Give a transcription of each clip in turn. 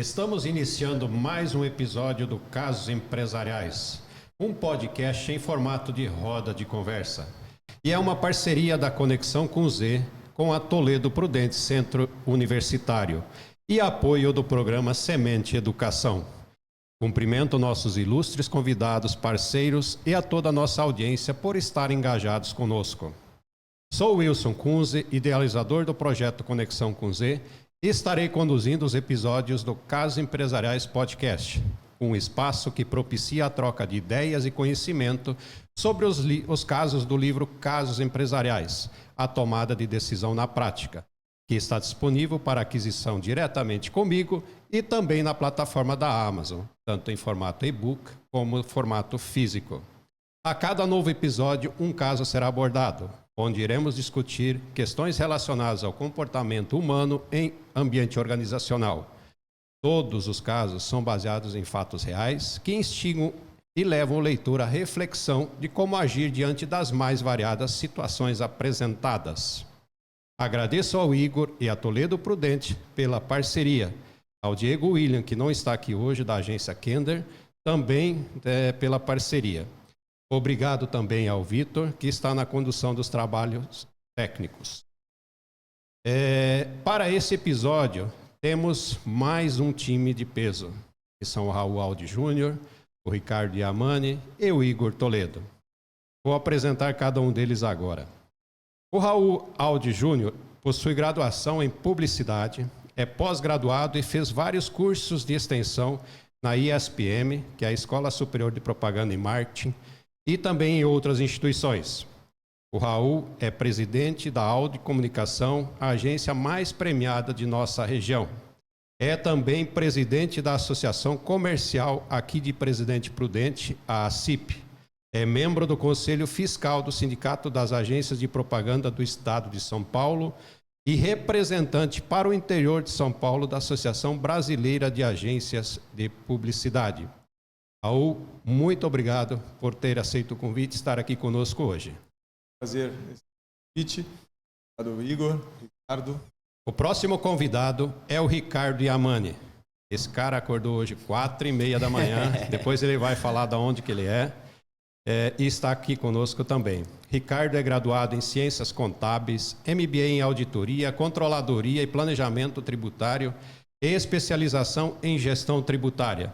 Estamos iniciando mais um episódio do Casos Empresariais, um podcast em formato de roda de conversa. E é uma parceria da Conexão com Z com a Toledo Prudente Centro Universitário e apoio do programa Semente Educação. Cumprimento nossos ilustres convidados, parceiros e a toda a nossa audiência por estarem engajados conosco. Sou Wilson Kunze, idealizador do projeto Conexão com Z, e estarei conduzindo os episódios do Casos Empresariais Podcast, um espaço que propicia a troca de ideias e conhecimento sobre os casos do livro Casos Empresariais, a tomada de decisão na prática, que está disponível para aquisição diretamente comigo e também na plataforma da Amazon, tanto em formato e-book como em formato físico. A cada novo episódio, um caso será abordado, onde iremos discutir questões relacionadas ao comportamento humano em ambiente organizacional. Todos os casos são baseados em fatos reais que instigam e levam o leitor à reflexão de como agir diante das mais variadas situações apresentadas. Agradeço ao Igor e à Toledo Prudente pela parceria, ao Diego William, que não está aqui hoje, da agência Kender, também pela parceria. Obrigado também ao Vitor, que está na condução dos trabalhos técnicos. Para esse episódio, temos mais um time de peso, que são o Raul Aldi Júnior, o Ricardo Yamani e o Igor Toledo. Vou apresentar cada um deles agora. O Raul Aldi Júnior possui graduação em publicidade, é pós-graduado e fez vários cursos de extensão na ISPM, que é a Escola Superior de Propaganda e Marketing, e também em outras instituições. O Raul é presidente da Audi Comunicação, a agência mais premiada de nossa região. É também presidente da Associação Comercial aqui de Presidente Prudente, a ACIP. É membro do Conselho Fiscal do Sindicato das Agências de Propaganda do Estado de São Paulo e representante para o interior de São Paulo da Associação Brasileira de Agências de Publicidade. Raul, muito obrigado por ter aceito o convite e estar aqui conosco hoje. Prazer esse convite. Obrigado, Igor, Ricardo. O próximo convidado é o Ricardo Yamani. Esse cara acordou hoje 4h30 da manhã, depois ele vai falar de onde que ele e está aqui conosco também. Ricardo é graduado em Ciências Contábeis, MBA em Auditoria, Controladoria e Planejamento Tributário e especialização em Gestão Tributária.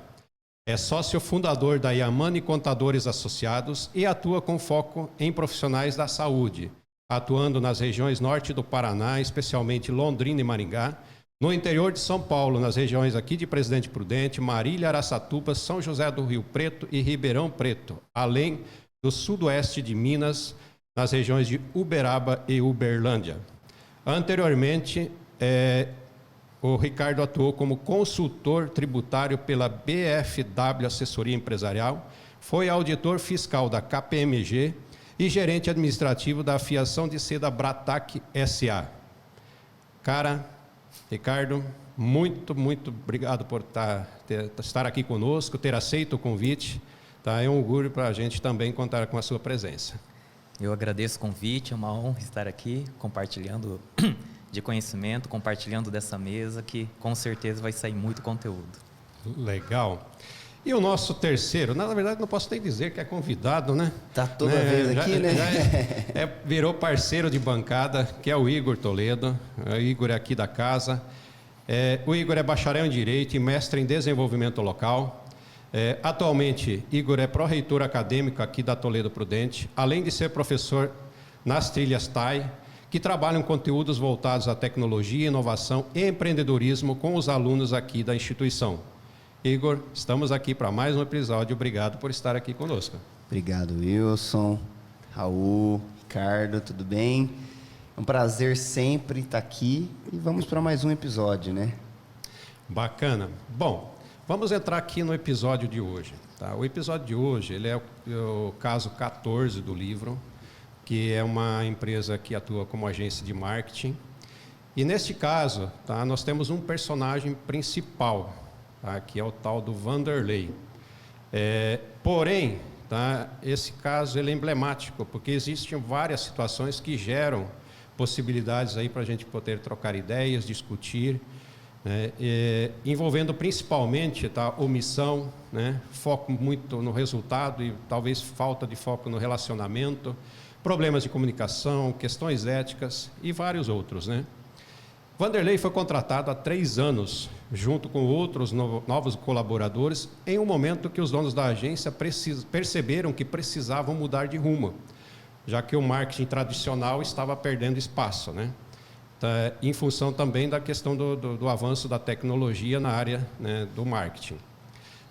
É sócio fundador da Yamani Contadores Associados e atua com foco em profissionais da saúde, atuando nas regiões norte do Paraná, especialmente Londrina e Maringá, no interior de São Paulo, nas regiões aqui de Presidente Prudente, Marília, Araçatuba, São José do Rio Preto e Ribeirão Preto, além do sudoeste de Minas, nas regiões de Uberaba e Uberlândia. Anteriormente, o Ricardo atuou como consultor tributário pela BFW Assessoria Empresarial, foi auditor fiscal da KPMG e gerente administrativo da Afiação de Seda Bratac S.A. Ricardo, muito obrigado por estar aqui conosco, ter aceito o convite. É um orgulho para a gente também contar com a sua presença. Eu agradeço o convite, é uma honra estar aqui compartilhando de conhecimento, compartilhando dessa mesa, que com certeza vai sair muito conteúdo. Legal. E o nosso terceiro, na verdade não posso nem dizer que é convidado, né? Tá toda vez aqui, né? Virou parceiro de bancada, que é o Igor Toledo. O Igor é aqui da casa. O Igor é bacharel em Direito e mestre em Desenvolvimento Local. Atualmente, Igor é pró-reitor acadêmico aqui da Toledo Prudente, além de ser professor nas trilhas TAI, que trabalham conteúdos voltados à tecnologia, inovação e empreendedorismo com os alunos aqui da instituição. Igor, estamos aqui para mais um episódio. Obrigado por estar aqui conosco. Obrigado, Wilson, Raul, Ricardo, tudo bem? É um prazer sempre estar aqui e vamos para mais um episódio, né? Bacana. Bom, vamos entrar aqui no episódio de hoje. Tá? O episódio de hoje ele é o caso 14 do livro, que é uma empresa que atua como agência de marketing. E neste caso, tá, nós temos um personagem principal, tá, que é o tal do Vanderlei. Porém, tá, esse caso ele é emblemático, porque existem várias situações que geram possibilidades aí para a gente poder trocar ideias, discutir né, envolvendo principalmente, tá, omissão, né, foco muito no resultado e talvez falta de foco no relacionamento, problemas de comunicação, questões éticas e vários outros, né? Vanderlei foi contratado há 3 anos, junto com outros novos colaboradores, em um momento que os donos da agência perceberam que precisavam mudar de rumo, já que o marketing tradicional estava perdendo espaço, né? Em função também da questão do avanço da tecnologia na área, né, do marketing.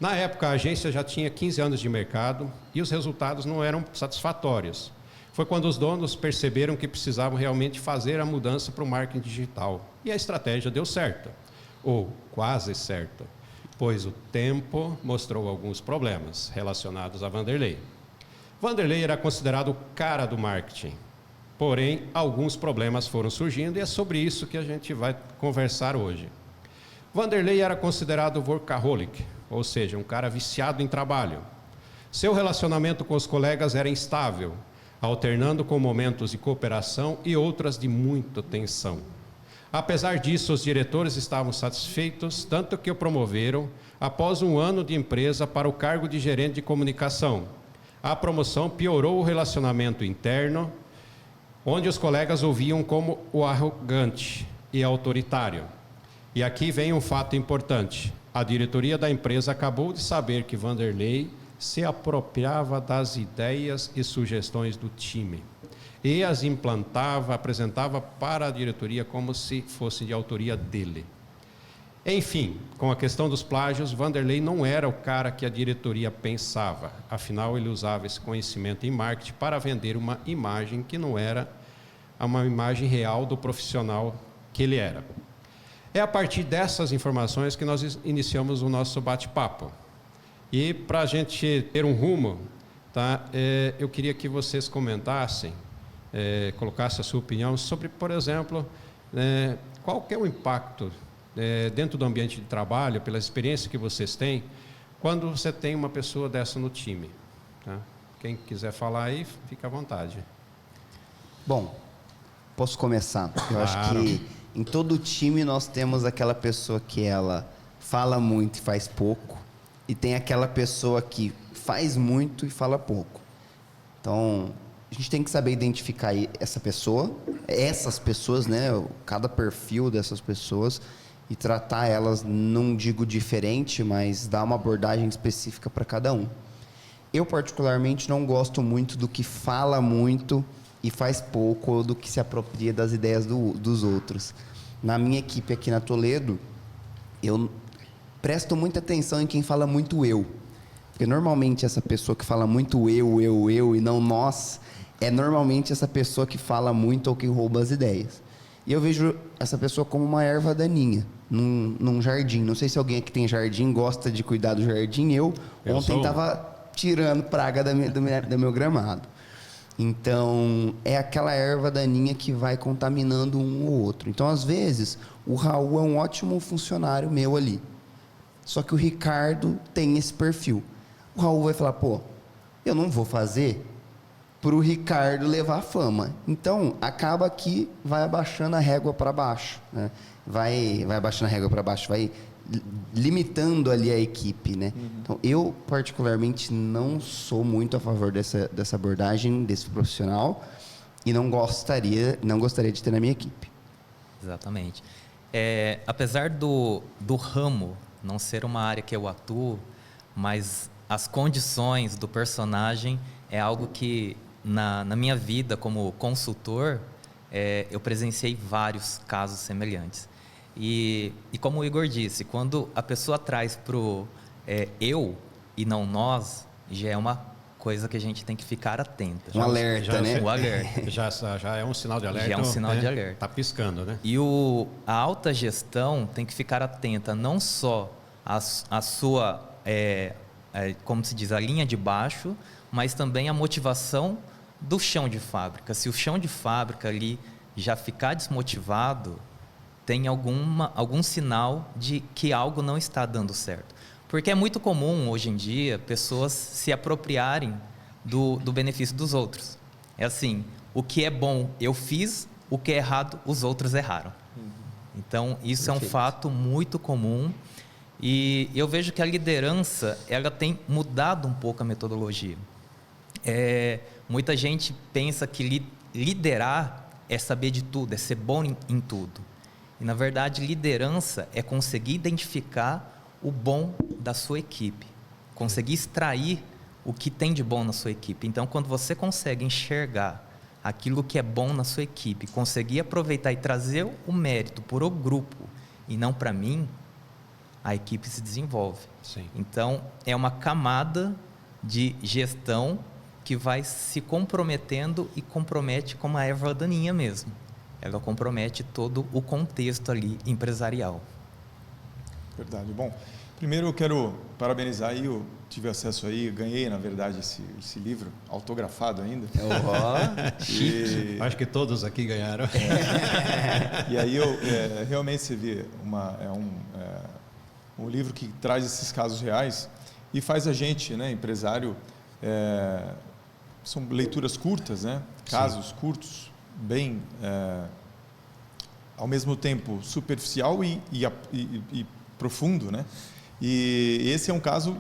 Na época, a agência já tinha 15 anos de mercado e os resultados não eram satisfatórios. Foi quando os donos perceberam que precisavam realmente fazer a mudança para o marketing digital. E a estratégia deu certo, ou quase certo, pois o tempo mostrou alguns problemas relacionados a Vanderlei. Vanderlei era considerado o cara do marketing, porém, alguns problemas foram surgindo e é sobre isso que a gente vai conversar hoje. Vanderlei era considerado workaholic, ou seja, um cara viciado em trabalho. Seu relacionamento com os colegas era instável, alternando com momentos de cooperação e outras de muita tensão. Apesar disso, os diretores estavam satisfeitos, tanto que o promoveram, após 1 ano de empresa, para o cargo de gerente de comunicação. A promoção piorou o relacionamento interno, onde os colegas o viam como o arrogante e autoritário. E aqui vem um fato importante. A diretoria da empresa acabou de saber que Vanderlei se apropriava das ideias e sugestões do time e as implantava, apresentava para a diretoria como se fosse de autoria dele. Enfim, com a questão dos plágios, Vanderlei não era o cara que a diretoria pensava. Afinal, ele usava esse conhecimento em marketing para vender uma imagem que não era uma imagem real do profissional que ele era. É a partir dessas informações que nós iniciamos o nosso bate-papo. E para a gente ter um rumo, tá, eu queria que vocês comentassem, colocassem a sua opinião sobre, por exemplo, qual que é o impacto dentro do ambiente de trabalho, pela experiência que vocês têm, quando você tem uma pessoa dessa no time. Tá? Quem quiser falar aí, fica à vontade. Bom, posso começar? Eu Claro. acho que em todo time nós temos aquela pessoa que ela fala muito e faz pouco, e tem aquela pessoa que faz muito e fala pouco. Então, a gente tem que saber identificar essa pessoa, essas pessoas, né? Cada perfil dessas pessoas e tratar elas, não digo diferente, mas dar uma abordagem específica para cada um. Eu, particularmente, não gosto muito do que fala muito e faz pouco, ou do que se apropria das ideias dos outros. Na minha equipe aqui na Toledo, eu presto muita atenção em quem fala muito eu. Porque normalmente essa pessoa que fala muito eu e não nós, é normalmente essa pessoa que fala muito ou que rouba as ideias. E eu vejo essa pessoa como uma erva daninha, num jardim. Não sei se alguém que tem jardim gosta de cuidar do jardim. Eu ontem estava tirando praga do meu gramado. Então, é aquela erva daninha que vai contaminando um ou outro. Então, às vezes, o Raul é um ótimo funcionário meu ali. Só que o Ricardo tem esse perfil. O Raul vai falar, pô, eu não vou fazer para o Ricardo levar a fama. Então, acaba que vai abaixando a régua para baixo, né? Vai abaixando a régua para baixo, vai limitando ali a equipe, né? Então, eu, particularmente, não sou muito a favor dessa abordagem, desse profissional, e não gostaria de ter na minha equipe. Exatamente. Apesar do ramo não ser uma área que eu atuo, mas as condições do personagem é algo que, na minha vida como consultor, eu presenciei vários casos semelhantes. E como o Igor disse, quando a pessoa traz para o eu e não nós, já é uma coisa que a gente tem que ficar atento. Um alerta, né? Um alerta. Já é um sinal de alerta. Já é um sinal de alerta. Está piscando, né? E a alta gestão tem que ficar atenta não só à sua, como se diz, a linha de baixo, mas também a motivação do chão de fábrica. Se o chão de fábrica ali já ficar desmotivado, tem algum sinal de que algo não está dando certo. Porque é muito comum, hoje em dia, pessoas se apropriarem do benefício dos outros. É assim, o que é bom eu fiz, o que é errado os outros erraram. Então, isso é um Perfeito. fato muito comum e eu vejo que a liderança, ela tem mudado um pouco a metodologia. Muita gente pensa que liderar é saber de tudo, é ser bom em tudo. E, na verdade, liderança é conseguir identificar o bom da sua equipe, conseguir extrair o que tem de bom na sua equipe. Então, quando você consegue enxergar aquilo que é bom na sua equipe, conseguir aproveitar e trazer o mérito para o grupo e não para mim, a equipe se desenvolve. Sim. Então, é uma camada de gestão que vai se comprometendo e compromete como a erva daninha mesmo. Ela compromete todo o contexto ali empresarial. Verdade. Bom, primeiro eu quero parabenizar aí, eu tive acesso aí, ganhei, na verdade, esse livro, autografado ainda. E, Acho que todos aqui ganharam. e aí realmente você vê, um livro que traz esses casos reais e faz a gente, né, empresário, são leituras curtas, né, casos curtos, bem, ao mesmo tempo superficial e profundo, né? E esse é um caso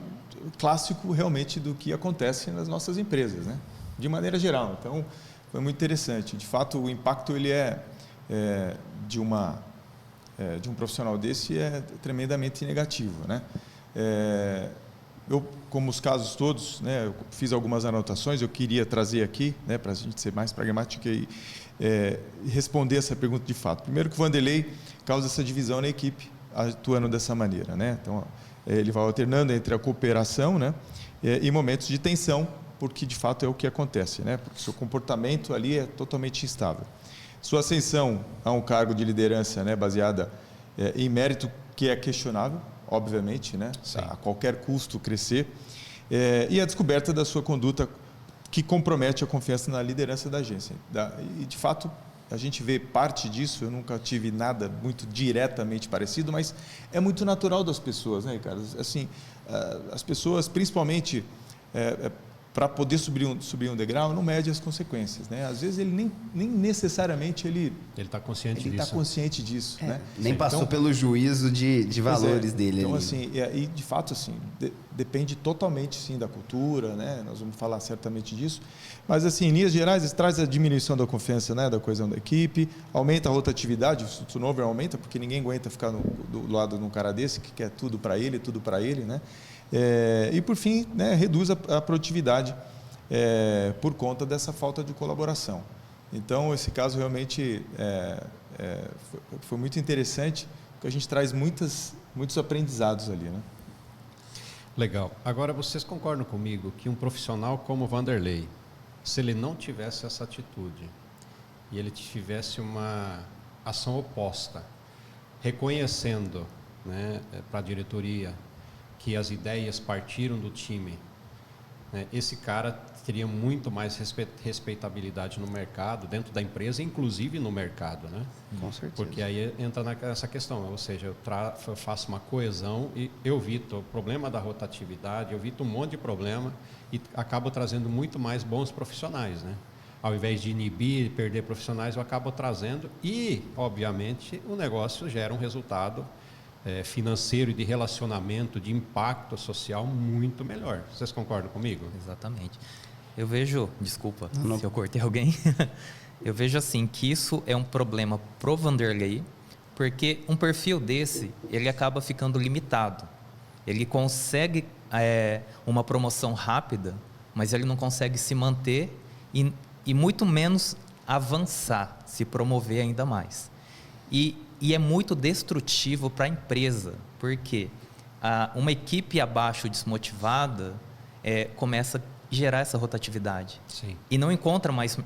clássico realmente do que acontece nas nossas empresas, né? De maneira geral. Então, foi muito interessante. De fato, o impacto ele de um profissional desse é tremendamente negativo, né? Eu, como os casos todos, né, eu fiz algumas anotações, eu queria trazer aqui, né, para a gente ser mais pragmático e responder essa pergunta de fato. Primeiro que o Vanderlei causa essa divisão na equipe, atuando dessa maneira, né? Então, ele vai alternando entre a cooperação, né, e momentos de tensão, porque de fato é o que acontece, né? Porque seu comportamento ali é totalmente instável. Sua ascensão a um cargo de liderança, né, baseada em mérito, que é questionável, obviamente, né, a qualquer custo crescer, e a descoberta da sua conduta que compromete a confiança na liderança da agência. E, de fato, a gente vê parte disso, eu nunca tive nada muito diretamente parecido, mas é muito natural das pessoas, né, Ricardo? Assim, as pessoas, principalmente, para poder subir um degrau, não mede as consequências, né? Às vezes ele nem necessariamente ele está consciente disso. Ele está consciente disso, né? Nem passou pelo juízo de valores dele. Então, ali. assim, e de fato, assim, depende totalmente, sim, da cultura, né? Nós vamos falar certamente disso. Mas, assim, em linhas gerais, traz a diminuição da confiança, né? Da coesão da equipe, aumenta a rotatividade, o turnover aumenta, porque ninguém aguenta ficar do lado de um cara desse que quer tudo para ele, né? E, por fim, né, reduz a produtividade por conta dessa falta de colaboração. Então, esse caso realmente foi muito interessante, porque a gente traz muitos aprendizados ali, né? Legal. Agora, vocês concordam comigo que um profissional como o Vanderlei, se ele não tivesse essa atitude e ele tivesse uma ação oposta, reconhecendo, né, para a diretoria que as ideias partiram do time, né, esse cara teria muito mais respeitabilidade no mercado, dentro da empresa, inclusive no mercado, né? Com certeza. Porque aí entra nessa questão, ou seja, eu faço uma coesão e eu evito o problema da rotatividade, eu evito um monte de problema e acabo trazendo muito mais bons profissionais, né? Ao invés de inibir, perder profissionais, eu acabo trazendo e, obviamente, o negócio gera um resultado financeiro e de relacionamento, de impacto social muito melhor. Vocês concordam comigo? Exatamente. Eu vejo, desculpa se eu cortei alguém, eu vejo assim que isso é um problema pro Vanderlei, porque um perfil desse, ele acaba ficando limitado. Ele consegue uma promoção rápida, mas ele não consegue se manter e muito menos avançar, se promover ainda mais. E é muito destrutivo para a empresa, porque uma equipe abaixo desmotivada começa a gerar essa rotatividade. Sim. E não encontra mais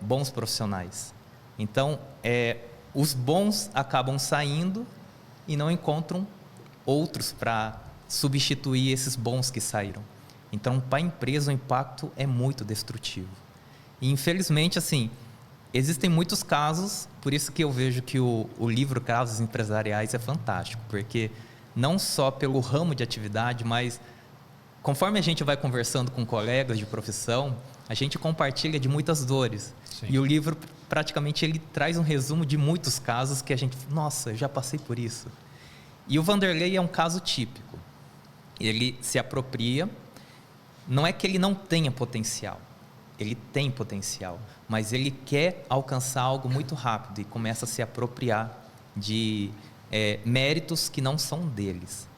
bons profissionais. Então, os bons acabam saindo e não encontram outros para substituir esses bons que saíram. Então, para a empresa, o impacto é muito destrutivo. E, infelizmente, assim, existem muitos casos, por isso que eu vejo que o livro Casos Empresariais é fantástico, porque não só pelo ramo de atividade, mas conforme a gente vai conversando com colegas de profissão, a gente compartilha de muitas dores. Sim. E o livro praticamente ele traz um resumo de muitos casos que a gente, nossa, eu já passei por isso. E o Vanderlei é um caso típico. Ele se apropria, não é que ele não tenha potencial, ele tem potencial, mas ele quer alcançar algo muito rápido e começa a se apropriar de méritos que não são deles.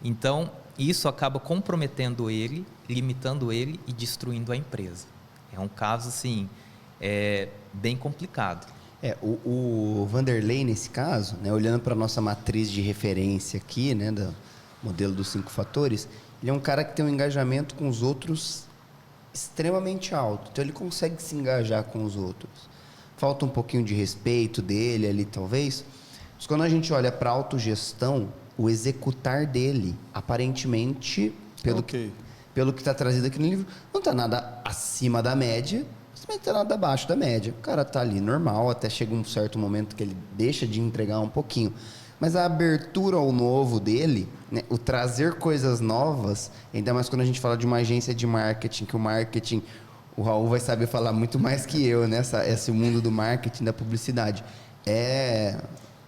Então, isso acaba comprometendo ele, limitando ele e destruindo a empresa. É um caso, assim, bem complicado. O Vanderlei, nesse caso, né, olhando para a nossa matriz de referência aqui, né, do modelo dos 5 fatores, ele é um cara que tem um engajamento com os outros extremamente alto. Então, ele consegue se engajar com os outros. Falta um pouquinho de respeito dele ali, talvez. Mas quando a gente olha para a autogestão, o executar dele, aparentemente, pelo que está trazido aqui no livro, não está nada acima da média, mas também está nada abaixo da média. O cara está ali normal, até chega um certo momento que ele deixa de entregar um pouquinho. Mas a abertura ao novo dele, né, o trazer coisas novas, ainda mais quando a gente fala de uma agência de marketing, que o marketing, o Raul vai saber falar muito mais que eu, né, esse mundo do marketing, da publicidade.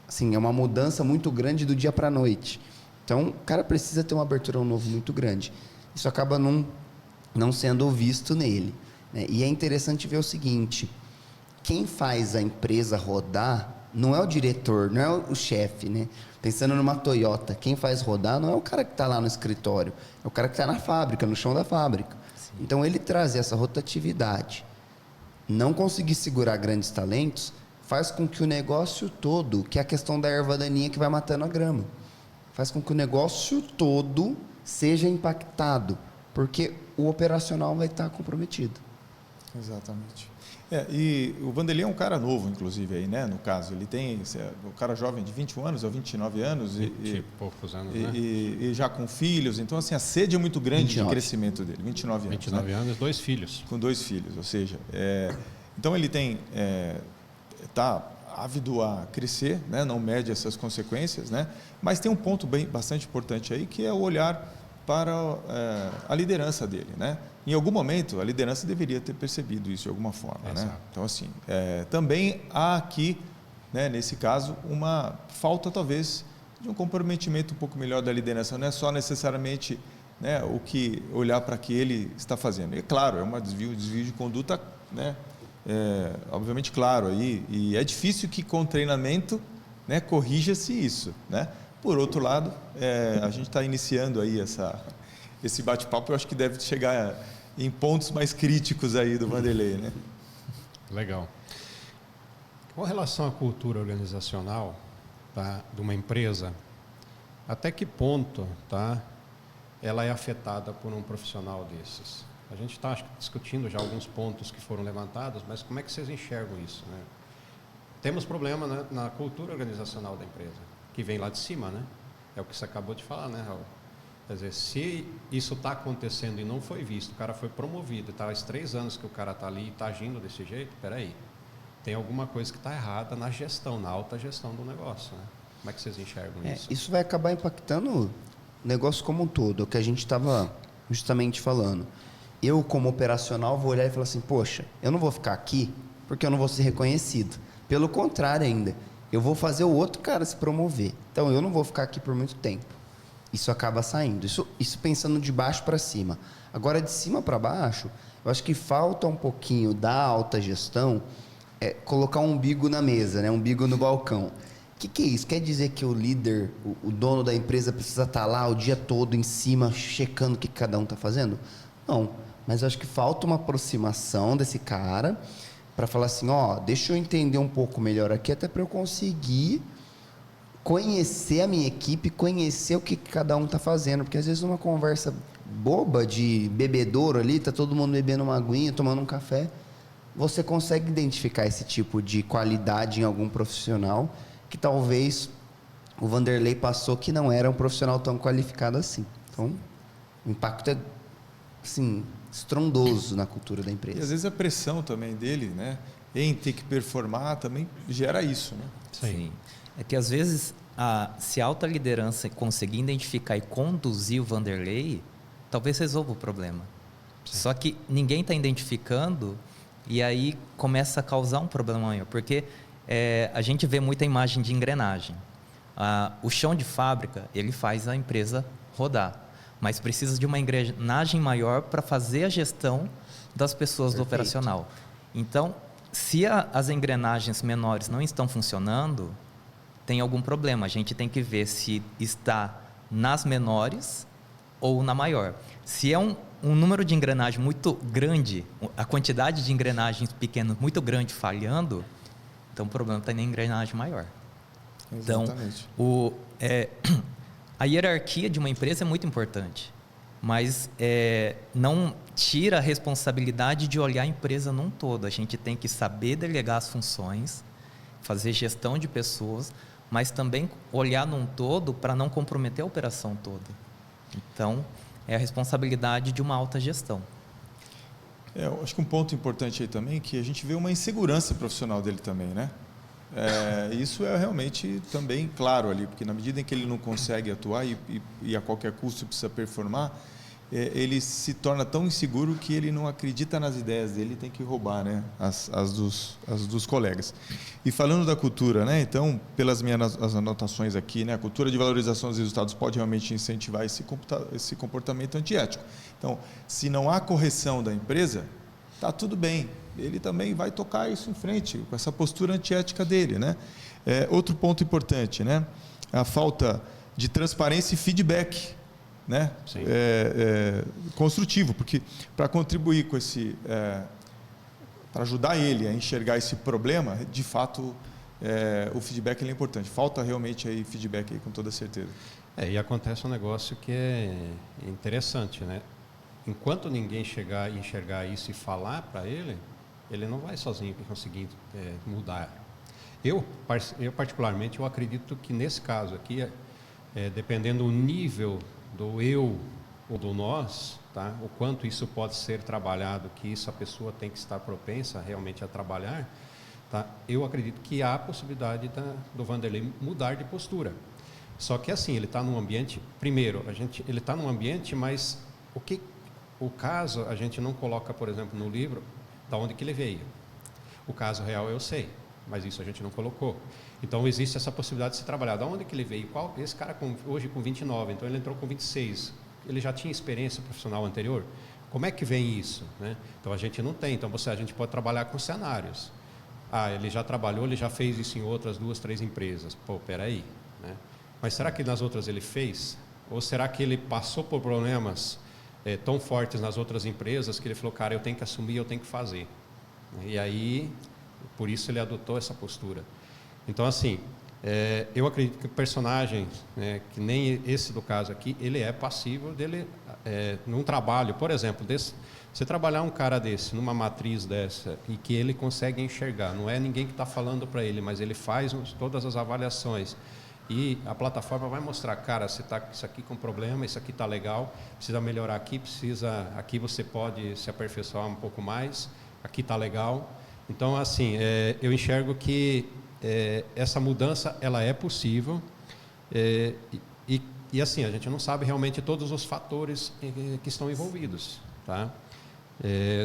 Assim, é uma mudança muito grande do dia para a noite. Então, o cara precisa ter uma abertura ao novo muito grande. Isso acaba não sendo visto nele, né? E é interessante ver o seguinte, quem faz a empresa rodar não é o diretor, não é o chefe, né? Pensando numa Toyota, quem faz rodar não é o cara que está lá no escritório, é o cara que está na fábrica, no chão da fábrica. Sim. Então, ele trazer essa rotatividade, não conseguir segurar grandes talentos, faz com que o negócio todo, que é a questão da erva daninha que vai matando a grama, faz com que o negócio todo seja impactado, porque o operacional vai estar comprometido. Exatamente. E o Vanderlei é um cara novo, inclusive, aí, né? No caso, ele tem um cara jovem de 21 anos ou 29 anos. 20 e poucos anos, né? E já com filhos. Então, assim, a sede é muito grande 29. de crescimento dele. 29 anos. 29 anos, 2 filhos. Com 2 filhos, ou seja, então ele está ávido a crescer, né? Não mede essas consequências, né? Mas tem um ponto bastante importante aí, que é o olhar para a liderança dele, né? Em algum momento, a liderança deveria ter percebido isso de alguma forma, né? Então, assim, também há aqui, né, nesse caso, uma falta, talvez, de um comprometimento um pouco melhor da liderança. Não é só necessariamente, né, olhar para o que ele está fazendo. É claro, é um desvio de conduta, né? Obviamente, claro, aí, e é difícil que com treinamento, né, corrija-se isso, né? Por outro lado, a gente está iniciando aí esse bate-papo, eu acho que deve chegar em pontos mais críticos aí do Vanderlei, né? Legal. Com relação à cultura organizacional, tá, de uma empresa, até que ponto, tá, ela é afetada por um profissional desses? A gente está discutindo já alguns pontos que foram levantados, mas como é que vocês enxergam isso, né? Temos problema, né, na cultura organizacional da empresa, que vem lá de cima, né? É o que você acabou de falar, né, Raul? Quer dizer, se isso está acontecendo e não foi visto, o cara foi promovido, está há 3 anos que o cara está ali e está agindo desse jeito, peraí, tem alguma coisa que está errada na gestão, na alta gestão do negócio, né? Como é que vocês enxergam isso? Isso vai acabar impactando o negócio como um todo, é o que a gente estava justamente falando. Eu, como operacional, vou olhar e falar assim, poxa, eu não vou ficar aqui porque eu não vou ser reconhecido. Pelo contrário ainda, eu vou fazer o outro cara se promover. Então, eu não vou ficar aqui por muito tempo. Isso acaba saindo. Isso pensando de baixo para cima. Agora, de cima para baixo, eu acho que falta um pouquinho da alta gestão colocar um umbigo na mesa, né? Um umbigo no balcão. O que é isso? Quer dizer que o líder, o dono da empresa precisa estar lá o dia todo em cima, checando o que cada um está fazendo? Não. Mas eu acho que falta uma aproximação desse cara para falar assim, deixa eu entender um pouco melhor aqui, até para eu conseguir conhecer a minha equipe, conhecer o que cada um está fazendo, porque às vezes uma conversa boba de bebedouro ali, tá todo mundo bebendo uma aguinha, tomando um café, você consegue identificar esse tipo de qualidade em algum profissional que talvez o Vanderlei passou que não era um profissional tão qualificado assim. Então, o impacto é, assim, estrondoso na cultura da empresa. E às vezes a pressão também dele, né, em ter que performar também gera isso, né? Sim. É que às vezes, se a alta liderança conseguir identificar e conduzir o Vanderlei, talvez resolva o problema. Sim. Só que ninguém está identificando E aí começa a causar um problema maior, porque a gente vê muita imagem de engrenagem. O chão de fábrica, ele faz a empresa rodar, mas precisa de uma engrenagem maior para fazer a gestão das pessoas do operacional. Então, se as engrenagens menores não estão funcionando, tem algum problema. A gente tem que ver se está nas menores ou na maior. Se é um número de engrenagem muito grande, a quantidade de engrenagens pequenas muito grande falhando, então o problema está na engrenagem maior. Exatamente. Então, a hierarquia de uma empresa é muito importante, mas não tira a responsabilidade de olhar a empresa num todo. A gente tem que saber delegar as funções, fazer gestão de pessoas, mas também olhar num todo para não comprometer a operação toda. Então, é a responsabilidade de uma alta gestão. Eu acho que um ponto importante aí também é que a gente vê uma insegurança profissional dele também, né? Isso é realmente também claro ali, porque na medida em que ele não consegue atuar e a qualquer custo precisa performar, ele se torna tão inseguro que ele não acredita nas ideias dele e tem que roubar, né, as dos colegas. E falando da cultura, né, então, pelas minhas as anotações aqui, né, a cultura de valorização dos resultados pode realmente incentivar esse comportamento antiético. Então, se não há correção da empresa, está tudo bem. Ele também vai tocar isso em frente, com essa postura antiética dele, né? Outro ponto importante, né? A falta de transparência e feedback, né? Construtivo, porque para contribuir com esse, para ajudar ele a enxergar esse problema, de fato, o feedback é importante. Falta realmente aí feedback aí, com toda certeza. E acontece um negócio que é interessante, né? Enquanto ninguém chegar e enxergar isso e falar para ele, ele não vai sozinho conseguir mudar. Eu particularmente, eu acredito que nesse caso aqui, dependendo do nível do eu ou do nós, tá? O quanto isso pode ser trabalhado, que isso a pessoa tem que estar propensa realmente a trabalhar, tá? Eu acredito que há a possibilidade do Vanderlei mudar de postura. Só que assim, ele está num ambiente, primeiro, ele está num ambiente, mas o caso a gente não coloca, por exemplo, no livro, da onde que ele veio. O caso real eu sei, mas isso a gente não colocou. Então existe essa possibilidade de se trabalhar. Da onde que ele veio? Esse cara hoje com 29, então ele entrou com 26. Ele já tinha experiência profissional anterior? Como é que vem isso, né? Então a gente não tem. Então a gente pode trabalhar com cenários. Ele já trabalhou, ele já fez isso em outras 2, 3 empresas. Pô, peraí, né? Mas será que nas outras ele fez? Ou será que ele passou por problemas tão fortes nas outras empresas que ele falou, cara, eu tenho que assumir, eu tenho que fazer. E aí, por isso ele adotou essa postura. Então, assim, eu acredito que o personagem, que nem esse do caso aqui, ele é passível dele, num trabalho, por exemplo, você trabalhar um cara desse, numa matriz dessa, e que ele consegue enxergar, não é ninguém que está falando para ele, mas ele faz todas as avaliações. E a plataforma vai mostrar, cara, você está isso aqui com problema, isso aqui está legal, precisa melhorar aqui, aqui você pode se aperfeiçoar um pouco mais, aqui está legal. Então, assim, eu enxergo que essa mudança ela é possível e assim, a gente não sabe realmente todos os fatores que estão envolvidos, tá?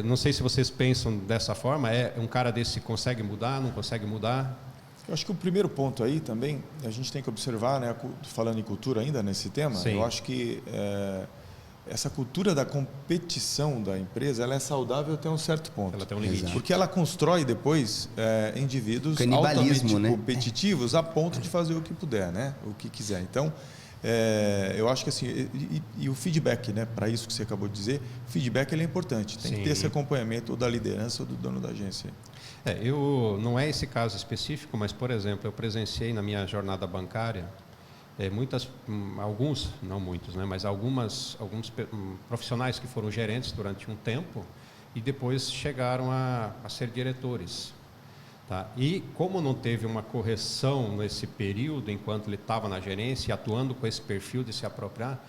Não sei se vocês pensam dessa forma, um cara desse consegue mudar, não consegue mudar? Eu acho que o primeiro ponto aí também, a gente tem que observar, né, falando em cultura ainda nesse tema, Sim. Eu acho que essa cultura da competição da empresa, ela é saudável até um certo ponto. Ela tem um limite. Porque ela constrói depois indivíduos Canibalismo, altamente né? competitivos a ponto de fazer o que puder, né, o que quiser. Então, eu acho que assim, e o feedback, né, para isso que você acabou de dizer, feedback ele é importante. Tem que ter esse acompanhamento ou da liderança ou do dono da agência. Não é esse caso específico, mas, por exemplo, eu presenciei na minha jornada bancária alguns, não muitos, né, mas alguns profissionais que foram gerentes durante um tempo e depois chegaram a ser diretores. Tá? E como não teve uma correção nesse período, enquanto ele estava na gerência, atuando com esse perfil de se apropriar,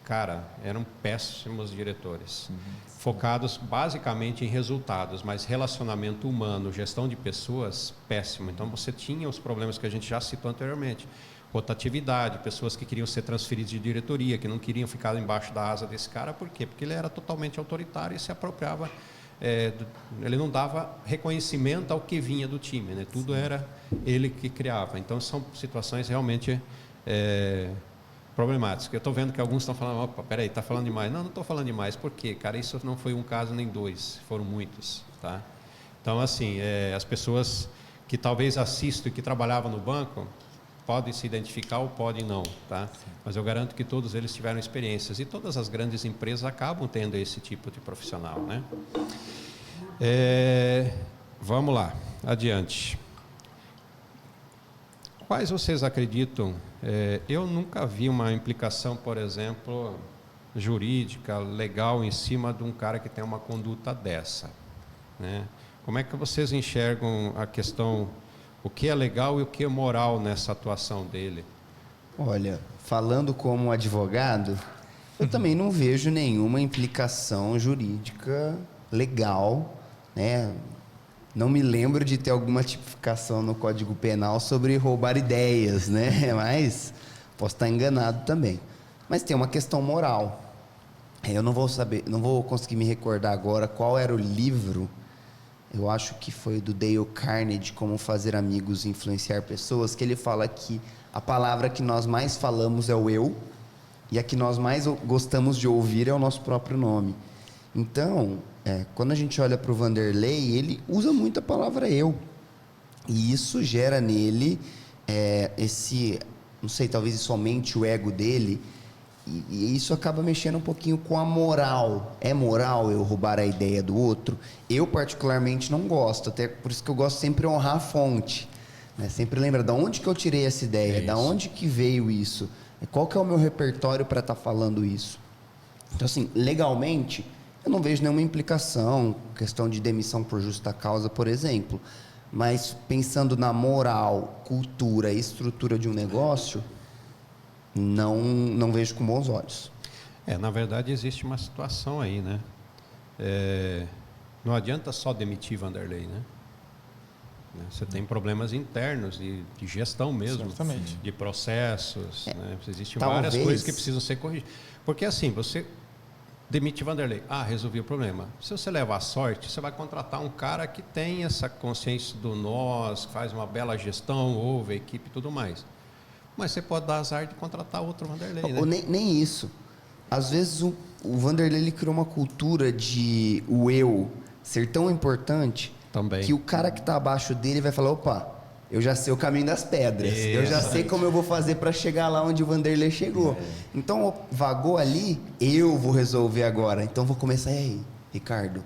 cara, eram péssimos diretores, focados basicamente em resultados, mas relacionamento humano, gestão de pessoas, péssimo. Então você tinha os problemas que a gente já citou anteriormente, rotatividade, pessoas que queriam ser transferidas de diretoria, que não queriam ficar embaixo da asa desse cara, por quê? Porque ele era totalmente autoritário e se apropriava ele não dava reconhecimento ao que vinha do time, né? Tudo era ele que criava. Então são situações realmente problemáticas. Eu estou vendo que alguns estão falando, opa, peraí, está falando demais. Não estou falando demais. Por quê? Cara, isso não foi um caso nem dois, foram muitos, tá? Então, assim, as pessoas que talvez assistam e que trabalhavam no banco podem se identificar ou podem não, tá? Mas eu garanto que todos eles tiveram experiências e todas as grandes empresas acabam tendo esse tipo de profissional, né? Vamos lá, adiante. Quais vocês acreditam? Eu nunca vi uma implicação, por exemplo, jurídica, legal, em cima de um cara que tem uma conduta dessa, né? Como é que vocês enxergam a questão, o que é legal e o que é moral nessa atuação dele? Olha, falando como advogado, eu também não vejo nenhuma implicação jurídica legal, né? Não me lembro de ter alguma tipificação no Código Penal sobre roubar ideias, né? Mas posso estar enganado também. Mas tem uma questão moral. Eu não vou conseguir me recordar agora qual era o livro. Eu acho que foi do Dale Carnegie, Como Fazer Amigos e Influenciar Pessoas, que ele fala que a palavra que nós mais falamos é o eu, e a que nós mais gostamos de ouvir é o nosso próprio nome. Então, quando a gente olha para o Vanderlei, ele usa muito a palavra eu. E isso gera nele não sei, talvez somente o ego dele, e isso acaba mexendo um pouquinho com a moral. É moral eu roubar a ideia do outro? Eu, particularmente, não gosto. Até por isso que eu gosto sempre de honrar a fonte, né? Sempre lembra de onde que eu tirei essa ideia, de onde que veio isso, qual que é o meu repertório para estar falando isso. Então, assim, legalmente, eu não vejo nenhuma implicação, questão de demissão por justa causa, por exemplo. Mas pensando na moral, cultura e estrutura de um negócio, não vejo com bons olhos. Na verdade, existe uma situação aí, né? Não adianta só demitir Vanderlei, né? Você tem problemas internos de gestão mesmo, certamente, de processos, né? Existem Talvez várias coisas que precisam ser corrigidas. Porque assim, você demite Vanderlei, resolvi o problema. Se você levar a sorte, você vai contratar um cara que tem essa consciência do nós, faz uma bela gestão, ouve a equipe e tudo mais. Mas você pode dar azar de contratar outro Vanderlei, né? Ou nem isso. Às vezes o Vanderlei ele criou uma cultura de o eu ser tão importante Também. que o cara que está abaixo dele vai falar, opa, eu já sei o caminho das pedras. Isso. Eu já sei como eu vou fazer para chegar lá onde o Vanderlei chegou. Então, vagou ali, eu vou resolver agora. Então, vou começar. E aí, Ricardo,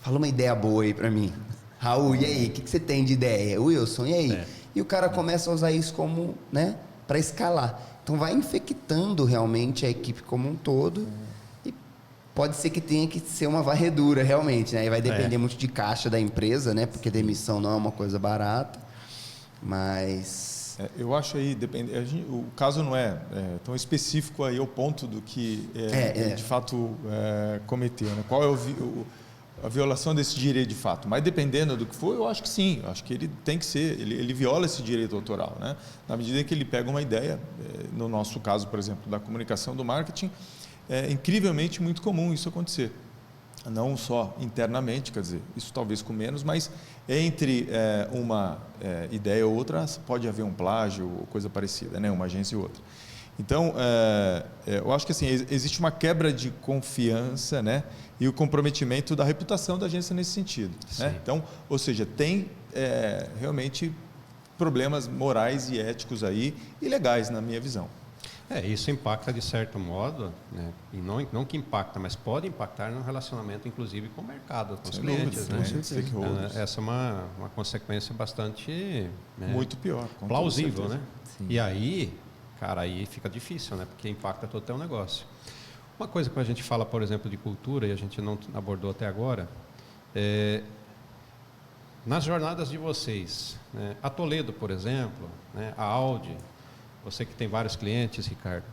fala uma ideia boa aí para mim. Raul, e aí, o que você tem de ideia? Wilson, e aí? E o cara começa a usar isso como, né, para escalar. Então, vai infectando realmente a equipe como um todo. E pode ser que tenha que ser uma varredura, realmente, né? E vai depender muito de caixa da empresa, né? Porque demissão não é uma coisa barata. Mas eu acho aí, o caso não é tão específico aí ao ponto do que ele de fato cometeu, né? Qual é a violação desse direito de fato? Mas dependendo do que for, eu acho que sim, eu acho que ele tem que ser, ele viola esse direito autoral, né? Na medida em que ele pega uma ideia, no nosso caso, por exemplo, da comunicação, do marketing, é incrivelmente muito comum isso acontecer. Não só internamente, quer dizer, isso talvez com menos, mas entre uma ideia ou outra pode haver um plágio ou coisa parecida, né? Uma agência e outra. Então, eu acho que assim, existe uma quebra de confiança, né? E o comprometimento da reputação da agência nesse sentido, né? Então, ou seja, tem realmente problemas morais e éticos aí e legais, na minha visão. Isso impacta de certo modo, né? E não que impacta, mas pode impactar no relacionamento, inclusive, com o mercado, com os clientes, né? Essa é uma consequência bastante muito pior, plausível, né? Sim. E aí, cara, aí fica difícil, né? Porque impacta todo o teu negócio. Uma coisa que a gente fala, por exemplo, de cultura, e a gente não abordou até agora, nas jornadas de vocês, né? A Toledo, por exemplo, né? A Audi, você que tem vários clientes, Ricardo,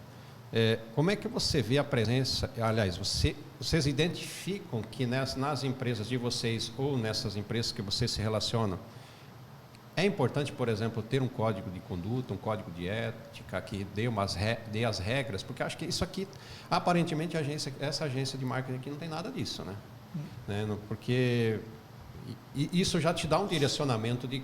como é que você vê a presença, aliás, vocês identificam que nas empresas de vocês ou nessas empresas que vocês se relacionam, é importante, por exemplo, ter um código de conduta, um código de ética que dê as regras, porque acho que isso aqui, aparentemente, essa agência de marketing aqui não tem nada disso, né? né? Porque isso já te dá um direcionamento de